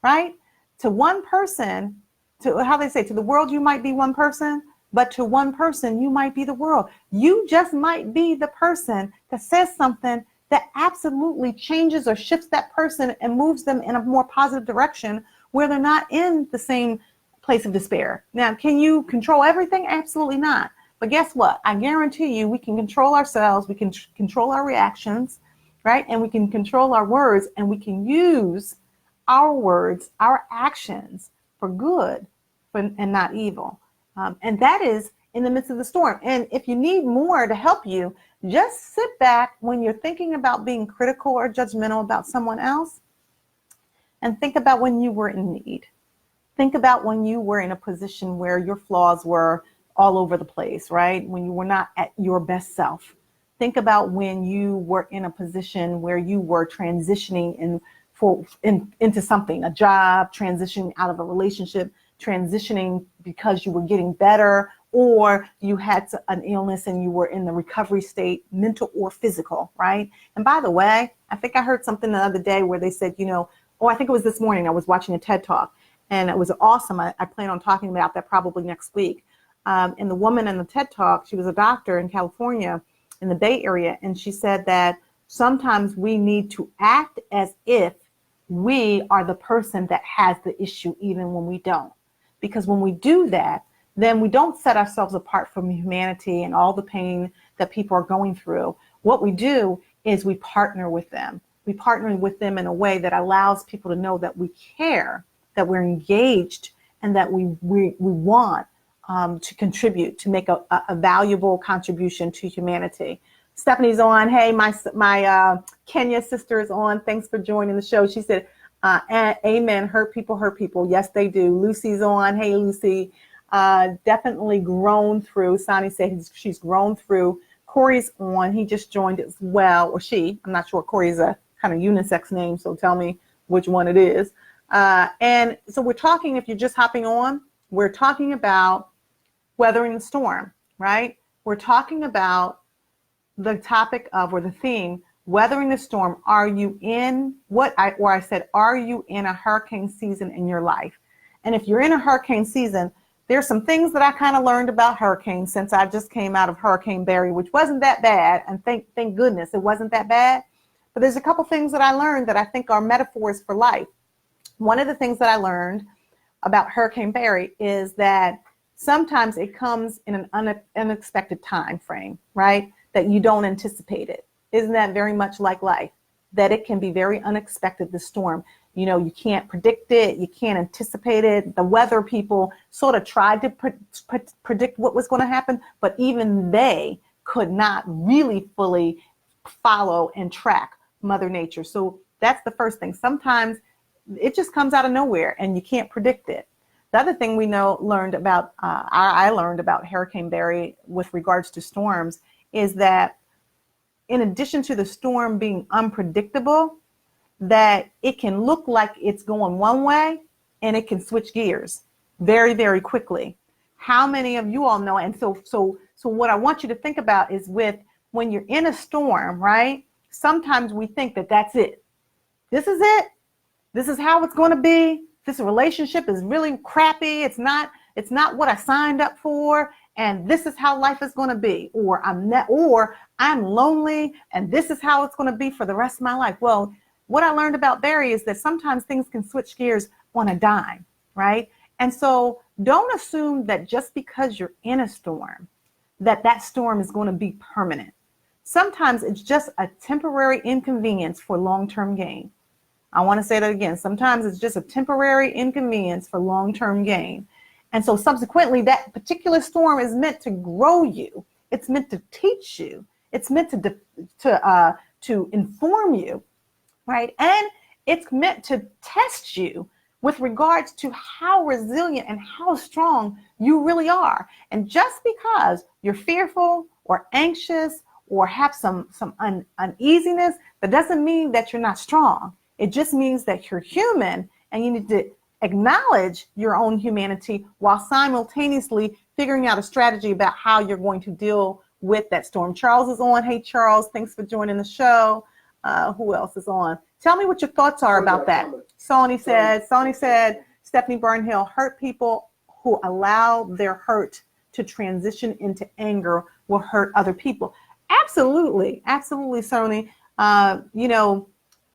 right? To one person, to the world, you might be one person, but to one person, you might be the world. You just might be the person that says something that absolutely changes or shifts that person and moves them in a more positive direction where they're not in the same place of despair. Now, can you control everything? Absolutely not. But guess what? I guarantee you we can control ourselves. We can control our reactions, right? And we can control our words, and we can use our words, our actions for good and not evil. And that is in the midst of the storm. And if you need more to help you, just sit back when you're thinking about being critical or judgmental about someone else, and think about when you were in need. Think about when you were in a position where your flaws were all over the place, right? When you were not at your best self. Think about when you were in a position where you were transitioning into something, a job, transitioning out of a relationship, transitioning because you were getting better, or you had an illness and you were in the recovery state, mental or physical, right? And by the way, I think I heard something the other day where they said, I think it was this morning, I was watching a TED Talk, and it was awesome. I plan on talking about that probably next week. And the woman in the TED Talk, she was a doctor in California, in the Bay Area, and she said that sometimes we need to act as if we are the person that has the issue even when we don't. Because when we do that, then we don't set ourselves apart from humanity and all the pain that people are going through. What we do is we partner with them. We partner with them in a way that allows people to know that we care, that we're engaged, and that we want to contribute, to make a valuable contribution to humanity. Stephanie's on. Hey, my Kenya sister is on. Thanks for joining the show. She said, amen, hurt people. Yes, they do. Lucy's on. Hey, Lucy. Definitely grown through. Sonny said she's grown through. Corey's on. He just joined as well, or she. I'm not sure. Corey's a kind of unisex name, so tell me which one it is. And so we're talking, if you're just hopping on, we're talking about weathering the storm, right? We're talking about the topic of, or the theme, weathering the storm. Are you in are you in a hurricane season in your life? And if you're in a hurricane season, there's some things that I kind of learned about hurricanes since I just came out of Hurricane Barry, which wasn't that bad. And thank goodness it wasn't that bad. But there's a couple things that I learned that I think are metaphors for life. One of the things that I learned about Hurricane Barry is that sometimes it comes in an unexpected time frame, right? That you don't anticipate it. Isn't that very much like life? That it can be very unexpected, the storm. You know, you can't predict it. You can't anticipate it. The weather people sort of tried to predict what was going to happen, but even they could not really fully follow and track Mother Nature. So that's the first thing. Sometimes it just comes out of nowhere and you can't predict it. The other thing I learned about Hurricane Barry with regards to storms is that in addition to the storm being unpredictable, that it can look like it's going one way and it can switch gears very, very quickly. How many of you all know? And so what I want you to think about is when you're in a storm, right? Sometimes we think that that's it. This is it. This is how it's going to be. This relationship is really crappy. It's not what I signed up for. And this is how life is going to be. Or I'm lonely and this is how it's going to be for the rest of my life. Well, what I learned about Barry is that sometimes things can switch gears on a dime, right? And so don't assume that just because you're in a storm, that storm is going to be permanent. Sometimes it's just a temporary inconvenience for long-term gain. I want to say that again. Sometimes it's just a temporary inconvenience for long-term gain. And so subsequently, that particular storm is meant to grow you. It's meant to teach you. It's meant to inform you, right? And it's meant to test you with regards to how resilient and how strong you really are. And just because you're fearful or anxious or have some uneasiness, that doesn't mean that you're not strong. It just means that you're human and you need to acknowledge your own humanity while simultaneously figuring out a strategy about how you're going to deal with that storm. Charles is on. Hey, Charles, thanks for joining the show. Who else is on? Tell me what your thoughts are about that. Sonny said, Stephanie Burnhill, hurt people who allow their hurt to transition into anger will hurt other people. Absolutely, Sonny.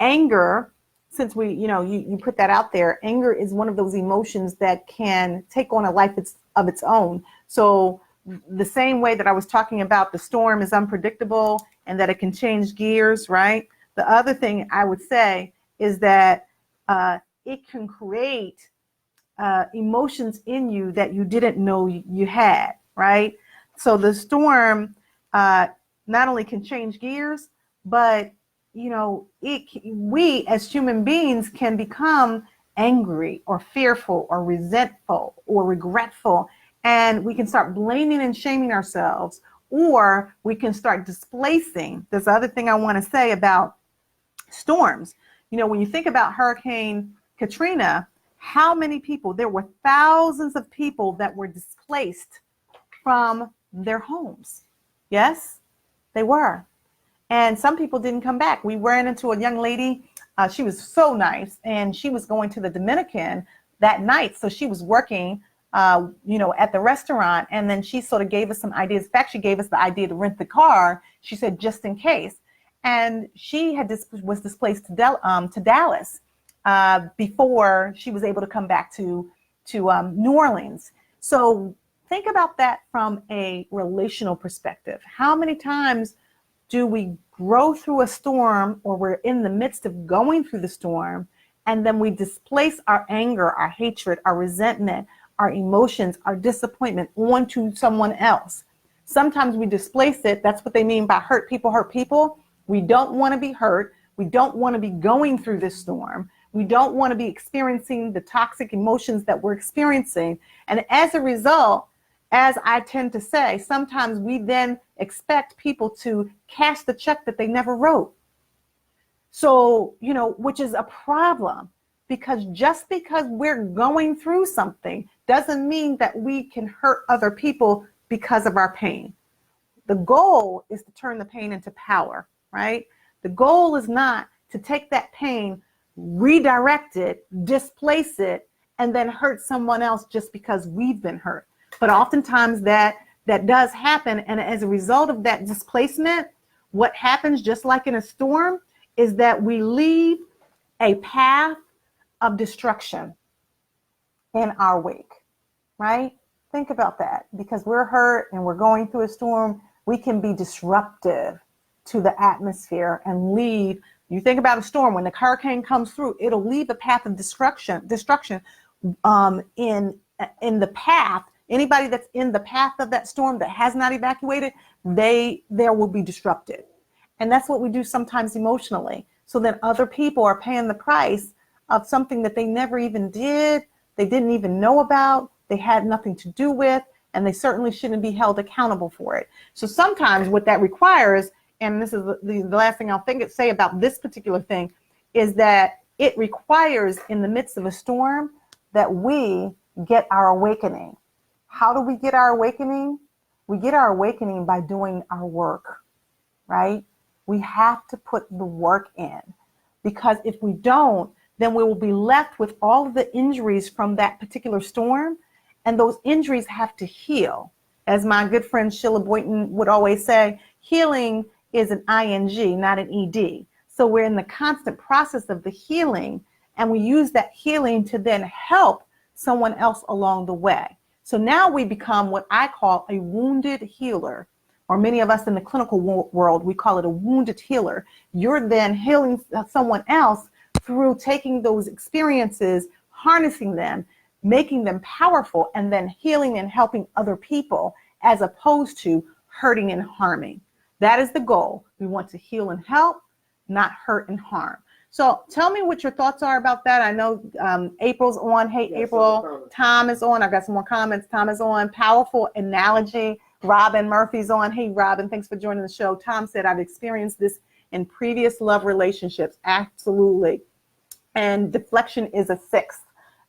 Anger, since you put that out there, anger is one of those emotions that can take on a life of its own. So the same way that I was talking about the storm is unpredictable and that it can change gears, right? The other thing I would say is that it can create emotions in you that you didn't know you had, right? So the storm not only can change gears, but we as human beings can become angry or fearful or resentful or regretful, and we can start blaming and shaming ourselves, or we can start displacing. There's the other thing I want to say about storms. When you think about Hurricane Katrina, how many people, there were thousands of people that were displaced from their homes. Yes, they were. And some people didn't come back. We ran into a young lady. She was so nice. And she was going to the Dominican that night. So she was working, at the restaurant. And then she sort of gave us some ideas. In fact, she gave us the idea to rent the car. She said, just in case. And she was displaced to Dallas. before she was able to come back to New Orleans. So think about that from a relational perspective. How many times do we grow through a storm, or we're in the midst of going through the storm, and then we displace our anger, our hatred, our resentment, our emotions, our disappointment onto someone else? Sometimes we displace it. That's what they mean by hurt people hurt people. We don't want to be hurt. We don't want to be going through this storm. We don't want to be experiencing the toxic emotions that we're experiencing. And as a result, as I tend to say, sometimes we then expect people to cash the check that they never wrote. So, which is a problem, because just because we're going through something doesn't mean that we can hurt other people because of our pain. The goal is to turn the pain into power, right? The goal is not to take that pain, redirect it, displace it, and then hurt someone else just because we've been hurt. But oftentimes that does happen. And as a result of that displacement, what happens, just like in a storm, is that we leave a path of destruction in our wake, right? Think about that. Because we're hurt and we're going through a storm, we can be disruptive to the atmosphere and leave. You think about a storm, when the hurricane comes through, it'll leave a path of destruction in the path. Anybody that's in the path of that storm that has not evacuated, there will be disrupted. And that's what we do sometimes emotionally. So then other people are paying the price of something that they never even did, they didn't even know about, they had nothing to do with, and they certainly shouldn't be held accountable for it. So sometimes what that requires, and this is the last thing I'll say about this particular thing, is that it requires, in the midst of a storm, that we get our awakening. How do we get our awakening? We get our awakening by doing our work, right? We have to put the work in, because if we don't, then we will be left with all of the injuries from that particular storm, and those injuries have to heal. As my good friend Sheila Boynton would always say, healing is an ing, not an ed. So we're in the constant process of the healing, and we use that healing to then help someone else along the way. So now we become what I call a wounded healer, or many of us in the clinical world, we call it a wounded healer. You're then healing someone else through taking those experiences, harnessing them, making them powerful, and then healing and helping other people, as opposed to hurting and harming. That is the goal. We want to heal and help, not hurt and harm. So tell me what your thoughts are about that. I know April's on. Hey, yes, April. Tom is on. I've got some more comments. Tom is on. Powerful analogy. Robin Murphy's on. Hey, Robin, thanks for joining the show. Tom said, I've experienced this in previous love relationships. Absolutely. And deflection is a sixth,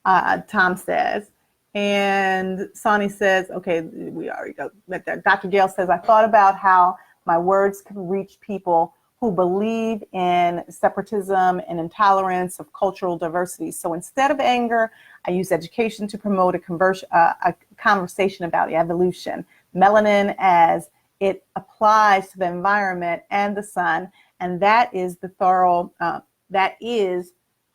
Tom says. And Sonny says, okay, we already got that. Dr. Gale says, I thought about how my words can reach people who believe in separatism and intolerance of cultural diversity. So instead of anger, I use education to promote a conversation about evolution, melanin as it applies to the environment and the sun, and that is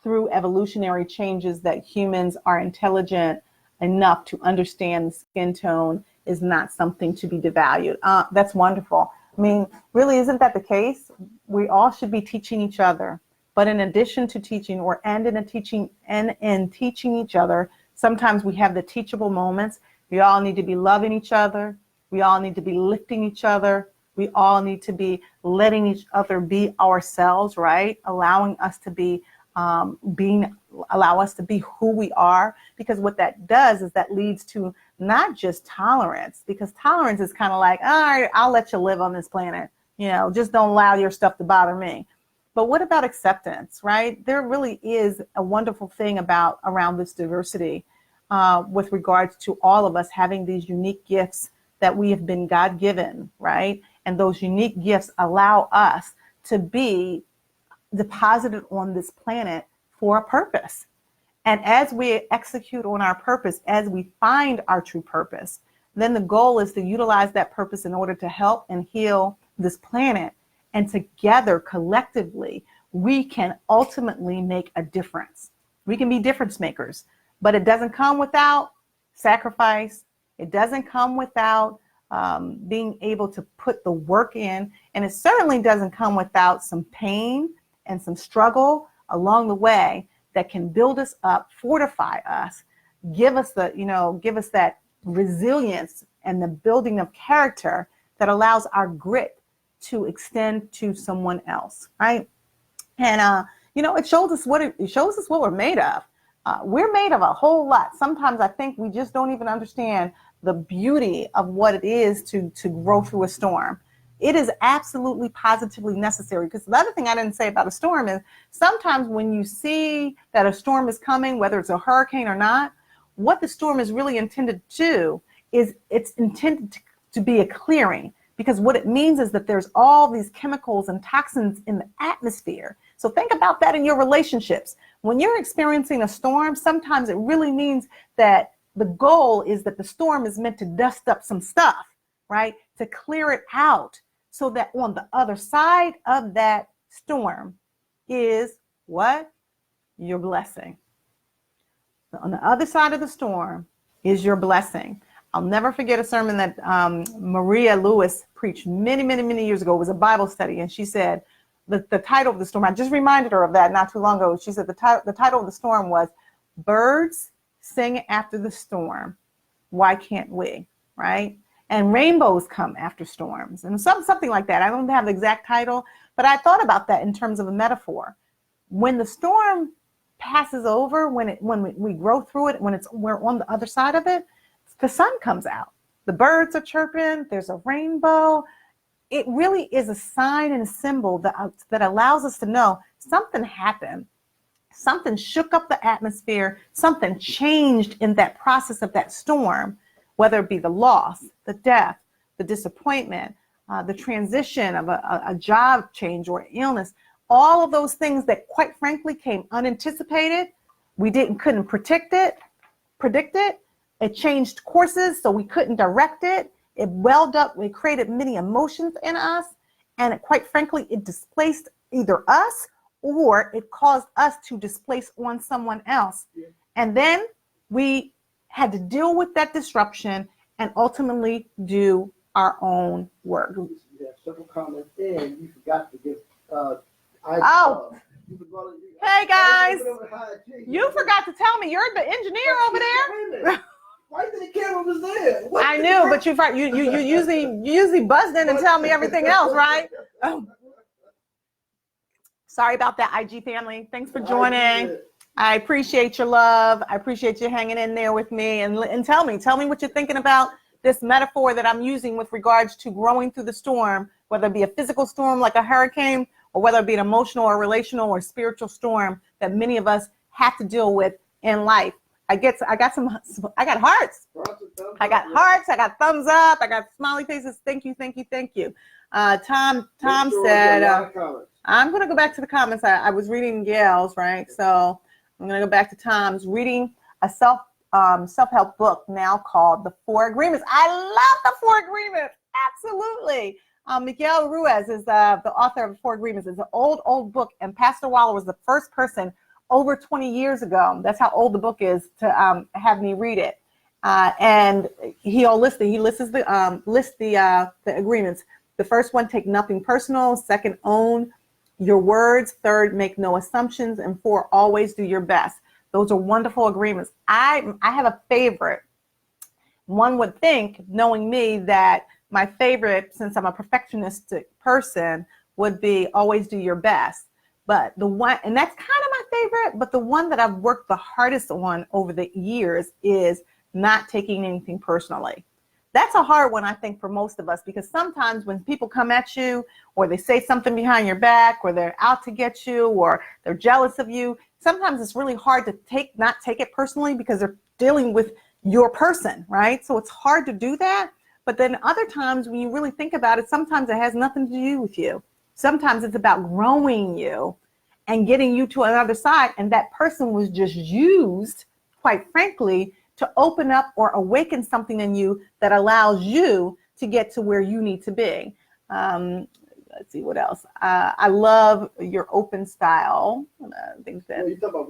through evolutionary changes that humans are intelligent enough to understand the skin tone is not something to be devalued. That's wonderful. I mean, really, isn't that the case? We all should be teaching each other. But in addition to teaching, in teaching each other, sometimes we have the teachable moments. We all need to be loving each other. We all need to be lifting each other. We all need to be letting each other be ourselves, right? Allowing us to be allow us to be who we are, because what that does is that leads to not just tolerance, because tolerance is kind of like, all right, I'll let you live on this planet, just don't allow your stuff to bother me. But what about acceptance, right? There really is a wonderful thing around this diversity with regards to all of us having these unique gifts that we have been God-given, right? And those unique gifts allow us to be deposited on this planet for a purpose. And as we execute on our purpose, as we find our true purpose, then the goal is to utilize that purpose in order to help and heal this planet. And together, collectively, we can ultimately make a difference. We can be difference makers, but it doesn't come without sacrifice. It doesn't come without being able to put the work in. And it certainly doesn't come without some pain and some struggle along the way that can build us up, fortify us, give us that resilience and the building of character that allows our grit to extend to someone else, right? And it shows us what we're made of. We're made of a whole lot. Sometimes I think we just don't even understand the beauty of what it is to grow through a storm. It is absolutely positively necessary, because the other thing I didn't say about a storm is sometimes when you see that a storm is coming, whether it's a hurricane or not, what the storm is really intended to do is it's intended to be a clearing, because what it means is that there's all these chemicals and toxins in the atmosphere. So think about that in your relationships. When you're experiencing a storm, sometimes it really means that the goal is that the storm is meant to dust up some stuff, right? To clear it out, so that on the other side of that storm is what? Your blessing. On the other side of the storm is your blessing. I'll never forget a sermon that Maria Lewis preached many, many, many years ago. It was a Bible study, and she said the title of the storm, I just reminded her of that not too long ago. She said the title of the storm was "Birds Sing After the Storm. Why Can't We?" Right? And rainbows come after storms, and something like that. I don't have the exact title, but I thought about that in terms of a metaphor. When the storm passes over, when we grow through it, when we're on the other side of it, the sun comes out. The birds are chirping. There's a rainbow. It really is a sign and a symbol that allows us to know something happened. Something shook up the atmosphere. Something changed in that process of that storm, whether it be the loss, the death, the disappointment, the transition of a job change or illness. All of those things that, quite frankly, came unanticipated. We couldn't predict it. It changed courses, so we couldn't direct it. It welled up. It created many emotions in us. And quite frankly, it displaced either us or it caused us to displace on someone else. Yeah. And then we had to deal with that disruption and ultimately do our own work. You have several comments in. You forgot to give hey guys, you forgot to tell me you're the engineer over there. Why did the camera was there? I knew, but you usually buzz in and tell me everything else, right? Oh. Sorry about that, IG family. Thanks for joining. I appreciate your love. I appreciate you hanging in there with me, and tell me what you're thinking about this metaphor that I'm using with regards to growing through the storm, whether it be a physical storm like a hurricane, or whether it be an emotional or relational or spiritual storm that many of us have to deal with in life. I got hearts. I got hearts. I got thumbs up. I got smiley faces. Thank you. Tom said, I'm going to go back to the comments. I was reading Gail's, right? So I'm going to go back to Tom's, reading a self-help book now called The 4 Agreements. I love The 4 Agreements. Absolutely. Miguel Ruiz is the author of The 4 Agreements. It's an old book, and Pastor Waller was the first person over 20 years ago, that's how old the book is, to have me read it. And he lists the agreements. The first one, take nothing personal. Second, own your words. Third, make no assumptions. And 4, always do your best. Those are wonderful agreements. I have a favorite. One would think, knowing me, that my favorite, since I'm a perfectionistic person, would be always do your best. But the one, and that's kind of my favorite, but the one that I've worked the hardest on over the years is not taking anything personally. That's a hard one, I think, for most of us, because sometimes when people come at you, or they say something behind your back, or they're out to get you, or they're jealous of you, sometimes it's really hard to not take it personally, because they're dealing with your person, right? So it's hard to do that. But then other times when you really think about it, sometimes it has nothing to do with you. Sometimes it's about growing you and getting you to another side. And that person was just used, quite frankly, to open up or awaken something in you that allows you to get to where you need to be. let's see what else. I love your open style. Things that. Well, you talk about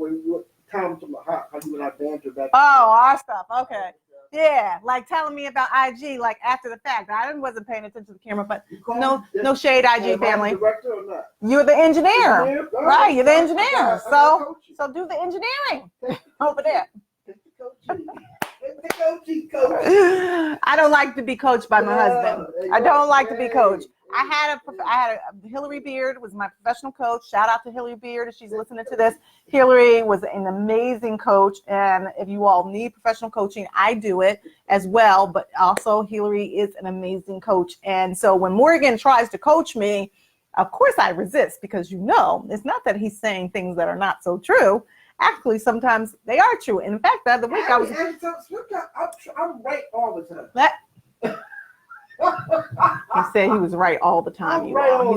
Tom talking about how you and I banter back. Oh, our stuff. Okay. Yeah, like telling me about IG, like after the fact. I wasn't paying attention to the camera, but no shade, IG family. Director or not? You're the engineer, right? You're the engineer. So do the engineering over there. I don't like to be coached by my husband. I don't like to be coached. I had a Hillary Beard was my professional coach. Shout out to Hillary Beard if she's listening to this. Hillary was an amazing coach, and if you all need professional coaching, I do it as well. But also, Hillary is an amazing coach, and so when Morgan tries to coach me, of course I resist because it's not that he's saying things that are not so true. Actually, sometimes they are true. And in fact, the other week I'm right all the time. He said he was right all the time. He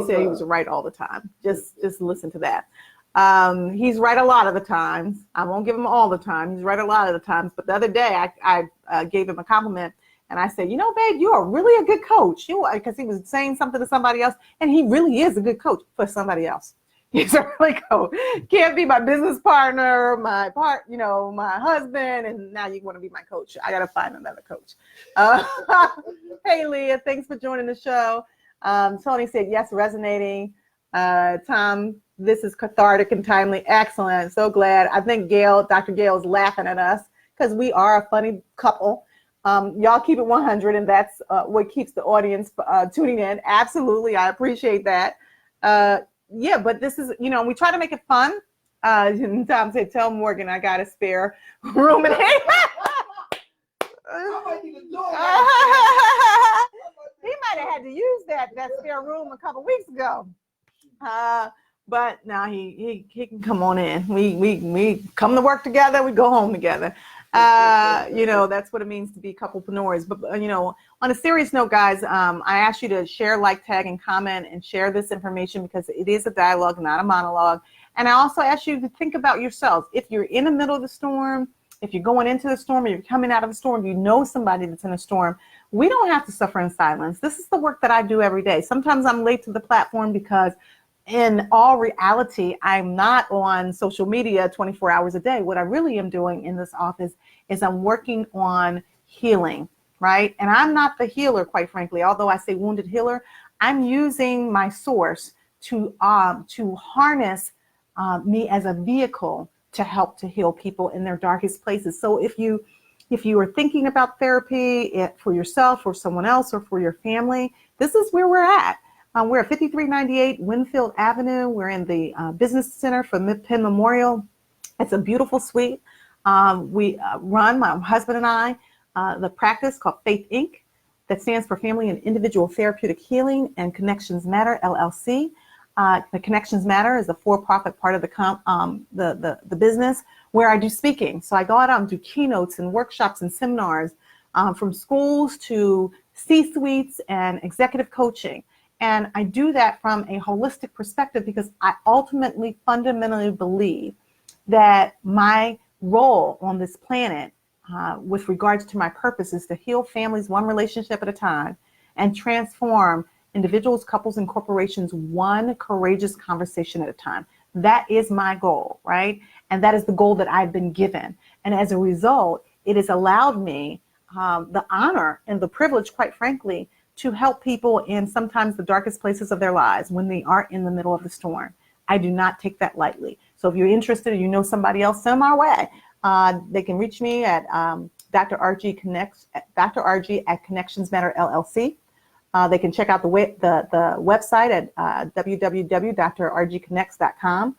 said he was right all the time. Just listen to that. He's right a lot of the times. I won't give him all the time. He's right a lot of the times. But the other day, I gave him a compliment, and I said, babe, you are really a good coach. Because he was saying something to somebody else, and he really is a good coach for somebody else. He's a really coach. Can't be my business partner, my husband, and now you want to be my coach. I got to find another coach. Hey, Leah, thanks for joining the show. Tony said, yes, resonating. Tom, this is cathartic and timely. Excellent. So glad. I think Dr. Gail is laughing at us because we are a funny couple. Y'all keep it 100, and that's what keeps the audience tuning in. Absolutely. I appreciate that. Yeah, but this is, we try to make it fun. And Tom said, tell Morgan I got a spare room in here. He might have had to use that spare room a couple weeks ago. But now he can come on in. We come to work together. We go home together. That's what it means to be couplepreneurs. But, on a serious note, guys, I ask you to share, like, tag, and comment and share this information because it is a dialogue, not a monologue. And I also ask you to think about yourselves. If you're in the middle of the storm, if you're going into the storm, or you're coming out of the storm, you know somebody that's in a storm, we don't have to suffer in silence. This is the work that I do every day. Sometimes I'm late to the platform because in all reality, I'm not on social media 24 hours a day. What I really am doing in this office is I'm working on healing, right? And I'm not the healer, quite frankly. Although I say wounded healer, I'm using my source to harness me as a vehicle to help to heal people in their darkest places. So if you are thinking about therapy for yourself or someone else or for your family, this is where we're at. We're at 5398 Wynnefield Avenue. We're in the Business Center for Penn Memorial. It's a beautiful suite. We run, my husband and I, the practice called Faith Inc. that stands for Family and Individual Therapeutic Healing and Connections Matter, LLC. The Connections Matter is the for-profit part of the business where I do speaking. So I go out and do keynotes and workshops and seminars from schools to C-suites and executive coaching. And I do that from a holistic perspective because I ultimately, fundamentally believe that my role on this planet with regards to my purpose is to heal families one relationship at a time and transform individuals, couples, and corporations one courageous conversation at a time. That is my goal, right? And that is the goal that I've been given. And as a result, it has allowed me the honor and the privilege, quite frankly, to help people in sometimes the darkest places of their lives when they are in the middle of the storm. I do not take that lightly. So if you're interested or you know somebody else, send them our way. They can reach me at Dr. Argie at Connections Matter LLC. They can check out the website at www.drargieconnects.com.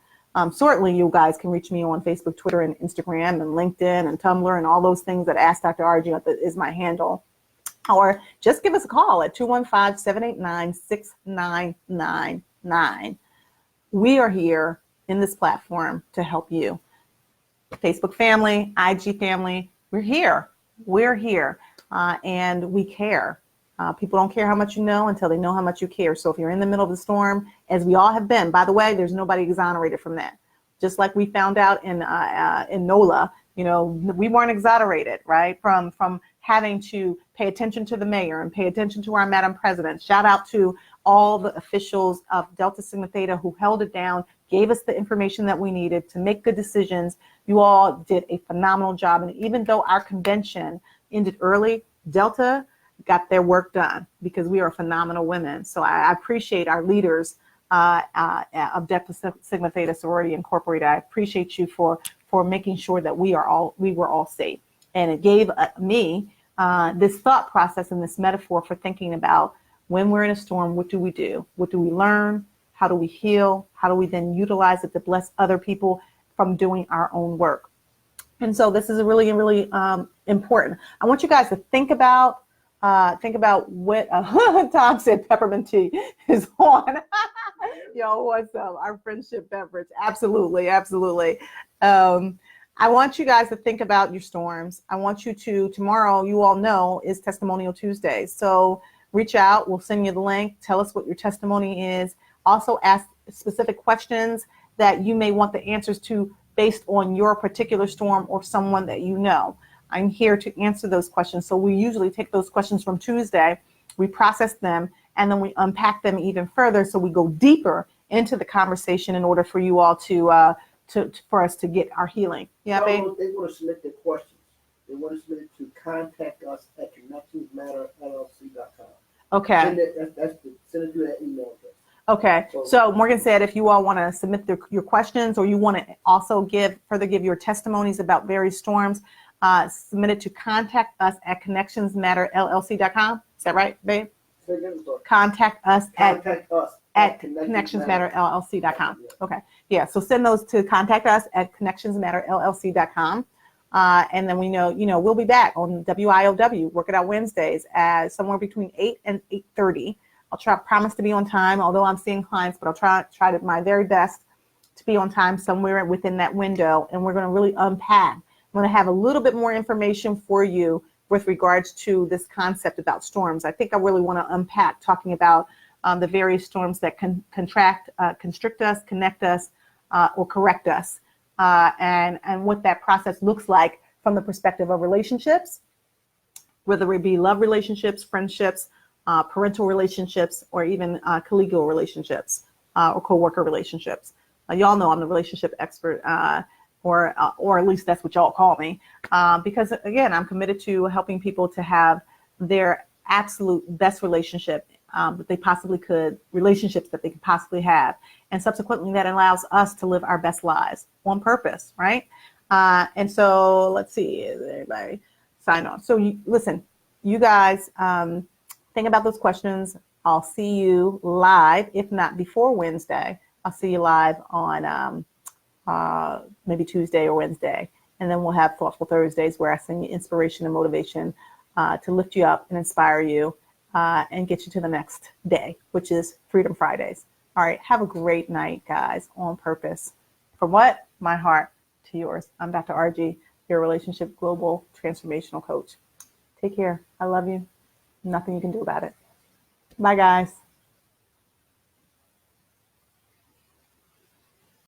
Certainly, you guys can reach me on Facebook, Twitter, and Instagram, and LinkedIn, and Tumblr, and all those things that Ask Dr. Argie is my handle. Or just give us a call at 215-789-6999. We are here in this platform to help you. Facebook family, IG family, we're here. We're here, and we care. People don't care how much you know until they know how much you care. So if you're in the middle of the storm, as we all have been, by the way, there's nobody exonerated from that. Just like we found out in NOLA, we weren't exonerated, right? From having to pay attention to the mayor and pay attention to our Madam President. Shout out to all the officials of Delta Sigma Theta who held it down, gave us the information that we needed to make good decisions. You all did a phenomenal job. And even though our convention ended early, Delta got their work done because we are phenomenal women. So I appreciate our leaders of Delta Sigma Theta Sorority Incorporated. I appreciate you for making sure that we were all safe. And it gave me this thought process and this metaphor for thinking about when we're in a storm, what do we do? What do we learn? How do we heal? How do we then utilize it to bless other people from doing our own work? And so this is really, really important. I want you guys to think about what Tom said. Peppermint tea is on. Yo, what's up? Our friendship beverage. Absolutely, absolutely. I want you guys to think about your storms. I want you to, tomorrow, you all know, is Testimonial Tuesday. So reach out. We'll send you the link. Tell us what your testimony is. Also ask specific questions that you may want the answers to based on your particular storm or someone that you know. I'm here to answer those questions. So we usually take those questions from Tuesday, we process them, and then we unpack them even further. So we go deeper into the conversation in order for you all for us to get our healing. Yeah, babe? They want to submit their questions. They want to submit it to contact us at connectionsmatterllc.com. Okay. Send it to that email address. Okay. So Morgan said if you all want to submit your questions or you want to also further give your testimonies about various storms, submit it to contact us at connectionsmatterllc.com. Is that right, babe? Contact us at connectionsmatterllc.com. Okay. Yeah. So send those to contact us at connectionsmatterllc.com. And then we know, we'll be back on WIOW, Work It Out Wednesdays at somewhere between 8 and 8:30. I'll promise to be on time, although I'm seeing clients, but I'll try my very best to be on time somewhere within that window. And we're going to really unpack. I'm going to have a little bit more information for you with regards to this concept about storms. I think I really want to unpack talking about the various storms that can constrict us, connect us, or correct us, and what that process looks like from the perspective of relationships, whether it be love relationships, friendships, parental relationships, or even collegial relationships or co-worker relationships. Y'all know I'm the relationship expert, or at least that's what y'all call me, because again, I'm committed to helping people to have their absolute best relationship that they possibly could, relationships that they could possibly have, and subsequently that allows us to live our best lives on purpose, right? And so let's see, is everybody sign on? So listen, you guys. Think about those questions. I'll see you live, if not before Wednesday. I'll see you live on maybe Tuesday or Wednesday. And then we'll have Thoughtful Thursdays where I send you inspiration and motivation to lift you up and inspire you and get you to the next day, which is Freedom Fridays. All right. Have a great night, guys, on purpose. From what? My heart to yours. I'm Dr. Argie, your relationship global transformational coach. Take care. I love you. Nothing you can do about it. Bye, guys.